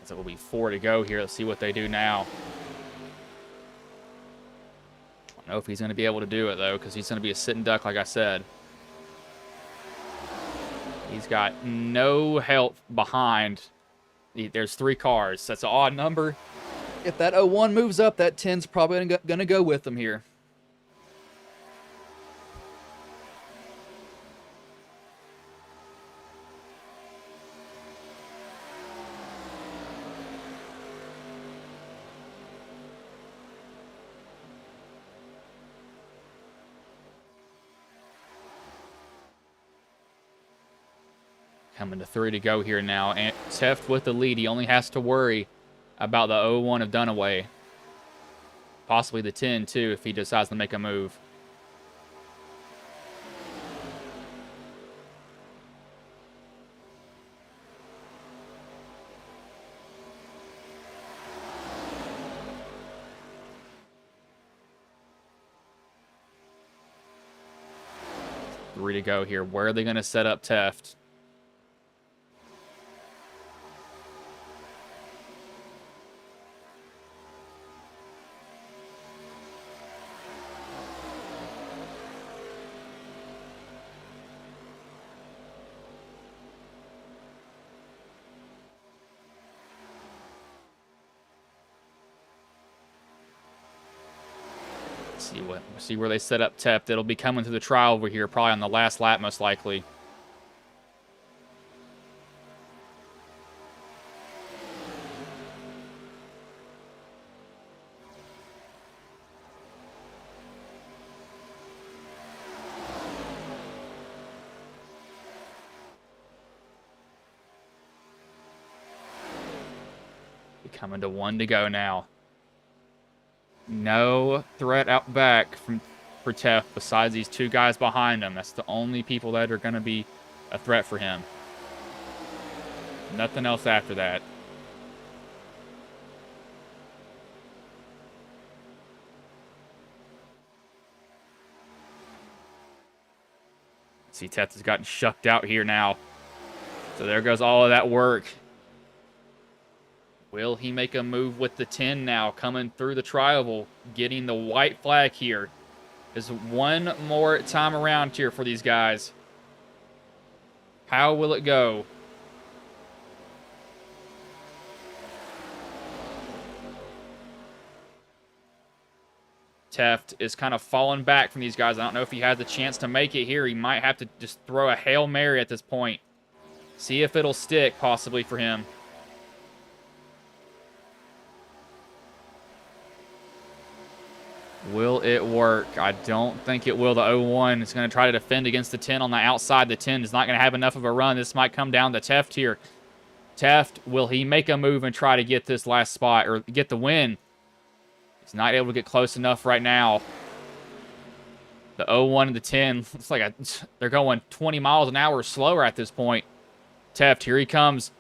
So it will be 4 to go here. Let's see what they do now. I don't know if he's going to be able to do it, though, because he's going to be a sitting duck, like I said. He's got no help behind. There's 3 cars. That's an odd number. If that 01 moves up, that 10's probably going to go with him here. Coming to 3 to go here now. And Teft with the lead. He only has to worry about the 01 of Dunaway. Possibly the 10, too, if he decides to make a move. Three to go here. Where are they going to set up Teft? See where they set up Teft. It'll be coming to the trial over here, probably on the last lap, most likely. Be coming to 1 to go now. No threat out back for Teft besides these 2 guys behind him. That's the only people that are going to be a threat for him. Nothing else after that. See, Teft has gotten shucked out here now. So there goes all of that work. Will he make a move with the 10 now, coming through the tri-oval, getting the white flag here? There's one more time around here for these guys. How will it go? Teft is kind of falling back from these guys. I don't know if he has the chance to make it here. He might have to just throw a Hail Mary at this point. See if it'll stick, possibly, for him. Will it work? I don't think it will. The 01 is going to try to defend against the 10 on the outside. The 10 is not going to have enough of a run. This might come down to Teft here. Teft, will he make a move and try to get this last spot or get the win? He's not able to get close enough right now. The 01 and the 10, it's like they're going 20 miles an hour slower at this point. Teft, here he comes.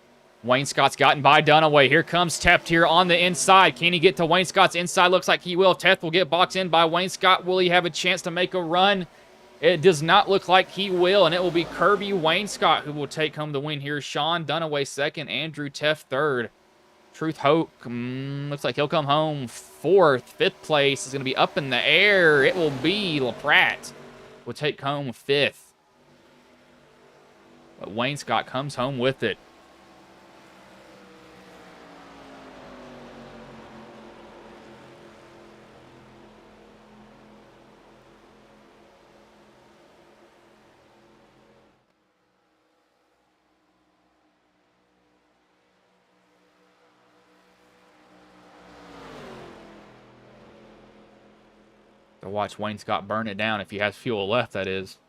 Wayne Scott's gotten by Dunaway. Here comes Teft here on the inside. Can he get to Wayne Scott's inside? Looks like he will. Teft will get boxed in by Wayne Scott. Will he have a chance to make a run? It does not look like he will, and it will be Kirby Wayne Scott who will take home the win here. Sean Dunaway second, Andrew Teft third. Truth Hope looks like he'll come home fourth. Fifth place is going to be up in the air. It will be LaPratt will take home fifth. But Wayne Scott comes home with it. To watch Wayne Scott burn it down if he has fuel left, that is.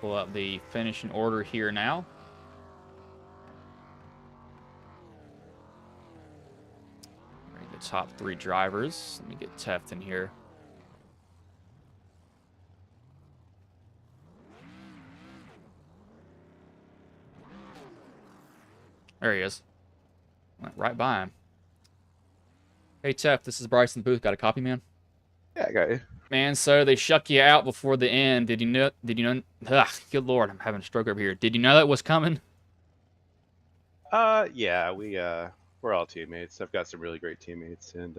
Pull up the finishing order here now. The top three drivers. Let me get Teft in here. There he is. Went right by him. Hey, Teft, this is Bryce in the booth. Got a copy, man? Yeah, I got you. Man, so they shuck you out before the end. Did you know? Ugh, good Lord, I'm having a stroke over here. Did you know that was coming? Yeah, we're all teammates. I've got some really great teammates, and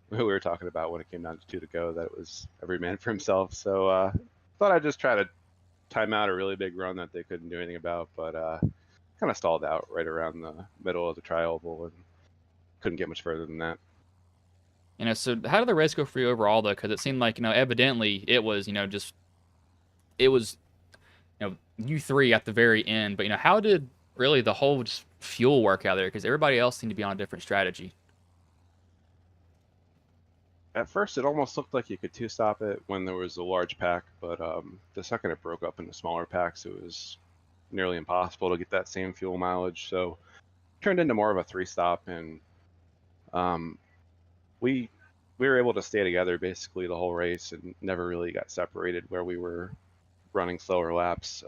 we were talking about when it came down to 2 to go that it was every man for himself. So thought I'd just try to time out a really big run that they couldn't do anything about, but kind of stalled out right around the middle of the tri-oval and couldn't get much further than that. You know, so how did the race go for you overall, though? Because it seemed like, evidently it was, you three at the very end. But, how did really the whole just fuel work out there? Because everybody else seemed to be on a different strategy. At first, it almost looked like you could two-stop it when there was a large pack, but the second it broke up into smaller packs, it was nearly impossible to get that same fuel mileage. So it turned into more of a 3-stop, and we were able to stay together basically the whole race and never really got separated where we were running slower laps,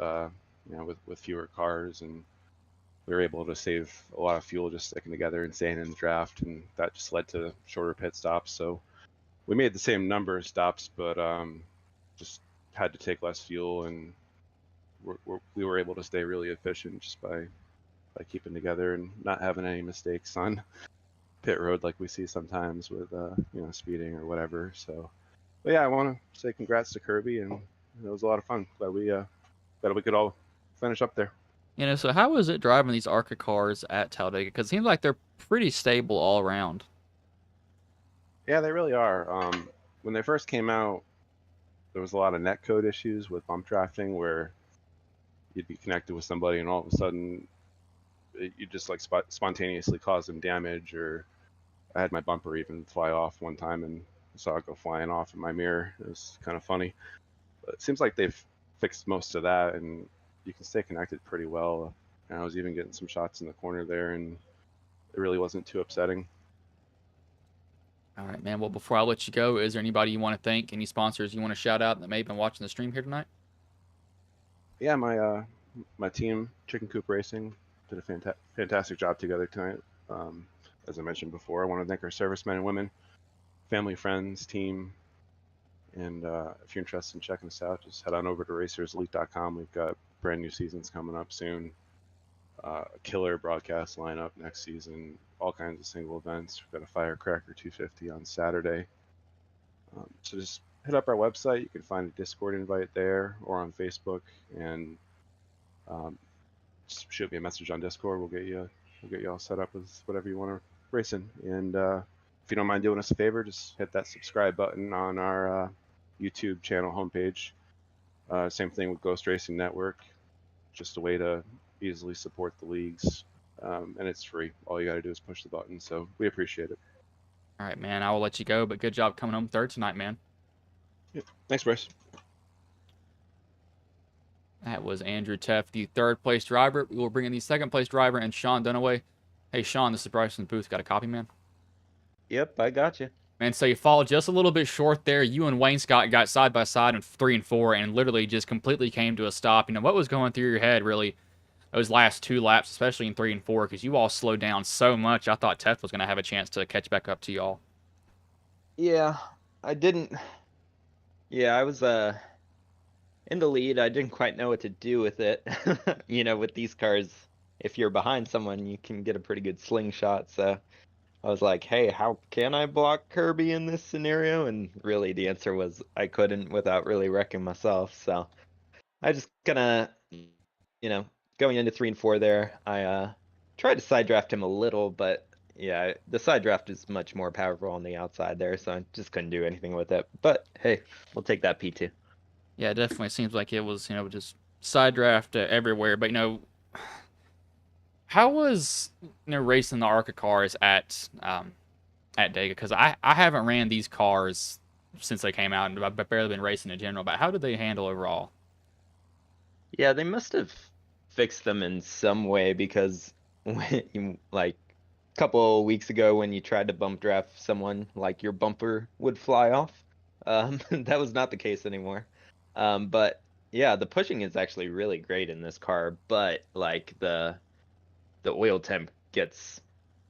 with fewer cars, and we were able to save a lot of fuel just sticking together and staying in the draft, and that just led to shorter pit stops. So we made the same number of stops, but just had to take less fuel, and we were able to stay really efficient just by keeping together and not having any mistakes on pit road like we see sometimes with speeding or whatever. So, but yeah, I want to say congrats to Kirby, and it was a lot of fun. Glad we could all finish up there. So how was it driving these ARCA cars at Talladega? Because it seems like they're pretty stable all around. Yeah, they really are. When they first came out, there was a lot of netcode issues with bump drafting where you'd be connected with somebody and all of a sudden you just like spontaneously cause them damage, or I had my bumper even fly off one time and saw it go flying off in my mirror. It was kind of funny. But it seems like they've fixed most of that, and you can stay connected pretty well. And I was even getting some shots in the corner there, and it really wasn't too upsetting. All right, man. Well, before I let you go, is there anybody you want to thank, any sponsors you want to shout out that may have been watching the stream here tonight? Yeah, my team, Chicken Coop Racing, did a fantastic job together tonight. As I mentioned before, I want to thank our servicemen and women, family, friends, team, and if you're interested in checking us out, just head on over to racerselite.com. We've got brand new seasons coming up soon, a killer broadcast lineup next season, all kinds of single events. We've got a Firecracker 250 on Saturday. So just hit up our website. You can find a Discord invite there or on Facebook, and just shoot me a message on Discord. We'll get you all set up with whatever you want to race in. And if you don't mind doing us a favor, just hit that subscribe button on our YouTube channel homepage. Same thing with Ghost Racing Network. Just a way to easily support the leagues, and it's free. All you got to do is push the button. So we appreciate it. All right, man. I will let you go, but good job coming home third tonight, man. Yeah. Thanks, Bryce. That was Andrew Teff, the third place driver. We will bring in the second place driver and Sean Dunaway. Hey, Sean, this is Bryce in the booth. Got a copy, man? Yep, I got you. Man, so you fall just a little bit short there. You and Wayne Scott got side by side in 3 and 4 and literally just completely came to a stop. You know, what was going through your head, really, those last 2 laps, especially in 3 and 4, because you all slowed down so much. I thought Teff was going to have a chance to catch back up to y'all. Yeah, I didn't. Yeah, I was in the lead. I didn't quite know what to do with it. You know, with these cars, if you're behind someone, you can get a pretty good slingshot. So I was like, hey, how can I block Kirby in this scenario? And really, the answer was I couldn't without really wrecking myself. So I just going into 3 and 4 there, I tried to side draft him a little, but yeah, the side draft is much more powerful on the outside there, so I just couldn't do anything with it. But hey, we'll take that P2. Yeah, it definitely seems like it was, just side draft everywhere. But, how was, racing the ARCA cars at Dega? Because I haven't ran these cars since they came out, and I've barely been racing in general. But how did they handle overall? Yeah, they must have fixed them in some way because when you, like a couple weeks ago when you tried to bump draft someone, like your bumper would fly off. That was not the case anymore. But yeah, the pushing is actually really great in this car, but like the oil temp gets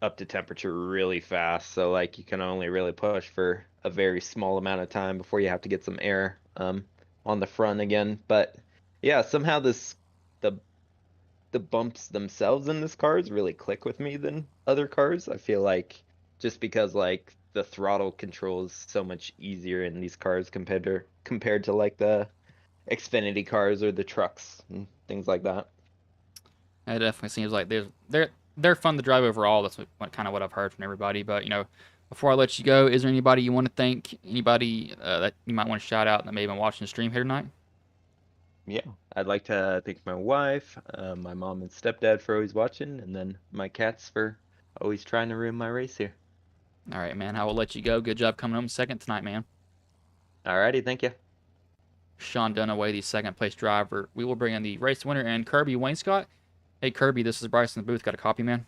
up to temperature really fast, so like you can only really push for a very small amount of time before you have to get some air on the front again. But yeah, somehow the bumps themselves in this car really click with me than other cars. I feel like just because like the throttle control is so much easier in these cars compared to like the Xfinity cars or the trucks and things like that. It definitely seems like they're fun to drive overall. That's kind of what I've heard from everybody. But before I let you go, is there anybody you want to thank? Anybody that you might want to shout out that may have been watching the stream here tonight? Yeah, I'd like to thank my wife, my mom and stepdad for always watching, and then my cats for always trying to ruin my race here. All right, man. I will let you go. Good job coming home second tonight, man. Alrighty, thank you. Sean Dunaway, the second place driver. We will bring in the race winner and Kirby Wainscott. Hey, Kirby, this is Bryce in the booth. Got a copy, man?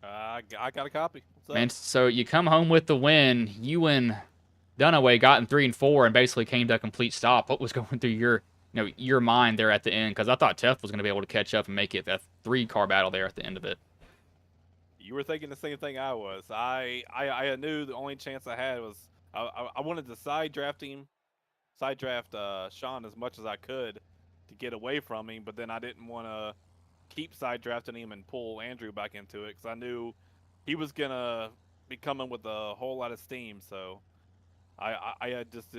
I got a copy. What's up? Man, so you come home with the win. You and Dunaway got in 3 and 4 and basically came to a complete stop. What was going through your mind there at the end? Because I thought Teff was going to be able to catch up and make it a 3-car battle there at the end of it. You were thinking the same thing I was. I knew the only chance I had was I wanted to side draft Sean as much as I could to get away from him, but then I didn't want to keep side drafting him and pull Andrew back into it because I knew he was gonna be coming with a whole lot of steam. So I just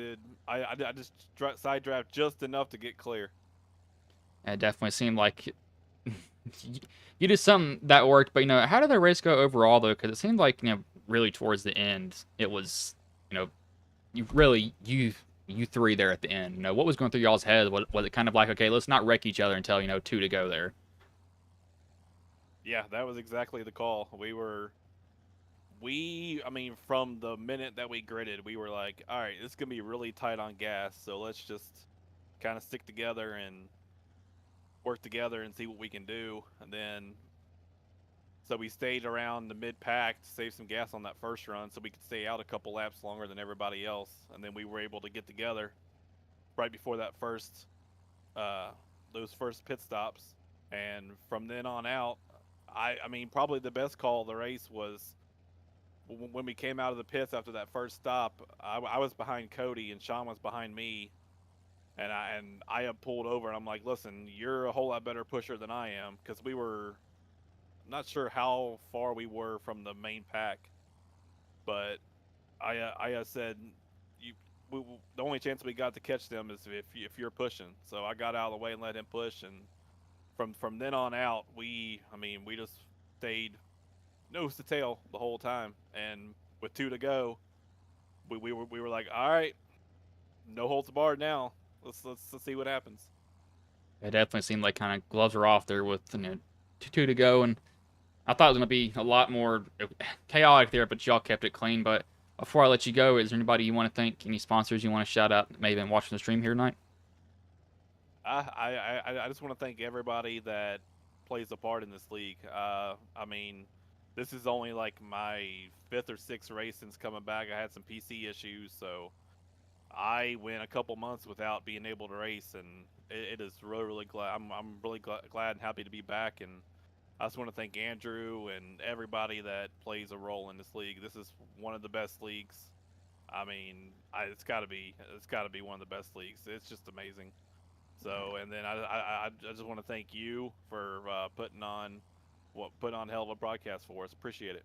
side draft just enough to get clear. It definitely seemed like you did something that worked. But how did the race go overall though? Because it seemed like really towards the end it was you three there at the end. What was going through y'all's head? Was it kind of like, okay, let's not wreck each other until 2 to go there? Yeah, that was exactly the call. I mean, from the minute that we gridded, we were like, all right, this is going to be really tight on gas, so let's just kind of stick together and work together and see what we can do. And then, so we stayed around the mid-pack to save some gas on that first run so we could stay out a couple laps longer than everybody else. And then we were able to get together right before that those first pit stops. And from then on out, I mean, probably the best call of the race was when we came out of the pits after that first stop. I was behind Cody and Sean was behind me, and I pulled over and I'm like, listen, you're a whole lot better pusher than I am, because we were I'm not sure how far we were from the main pack, but I said you. The only chance we got to catch them is if you're pushing. So I got out of the way and let him push, and from then on out, we just stayed nose to tail the whole time. And with 2 to go, we were like, all right, no holds barred now. Let's see what happens. It definitely seemed like kind of gloves are off there with 2 to go, and I thought it was going to be a lot more chaotic there, but y'all kept it clean. But before I let you go, is there anybody you want to thank, any sponsors you want to shout out that may have been watching the stream here tonight? I just want to thank everybody that plays a part in this league. This is only like my 5th or 6th race since coming back. I had some PC issues, so I went a couple months without being able to race, and it is really glad. I'm really glad and happy to be back, and I just want to thank Andrew and everybody that plays a role in this league. This is one of the best leagues. It's got to be one of the best leagues. It's just amazing. So, and then I just want to thank you for putting on hell of a broadcast for us. Appreciate it.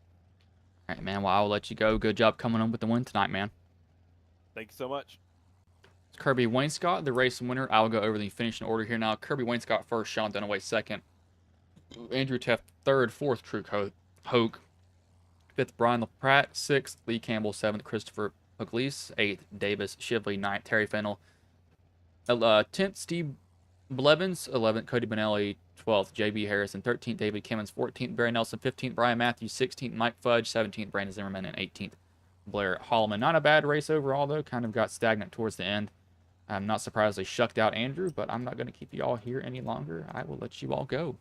All right, man. Well, I'll let you go. Good job coming on with the win tonight, man. Thank you so much. It's Kirby Wainscott, the race winner. I'll go over the finishing order here now. Kirby Wainscott first, Sean Dunaway second, Andrew Teff third, fourth, True Hoke, fifth, Brian LaPratt, sixth, Lee Campbell, seventh, Christopher Pugliese, eighth, Davis Shively, ninth, Terry Fennell, 10th, Steve Blevins, 11th, Cody Benelli, 12th, J.B. Harrison, 13th, David Kimmons, 14th, Barry Nelson, 15th, Brian Matthews, 16th, Mike Fudge, 17th, Brandon Zimmerman, and 18th, Blair Holloman. Not a bad race overall, though. Kind of got stagnant towards the end. I'm not surprised they shucked out Andrew, but I'm not going to keep you all here any longer. I will let you all go.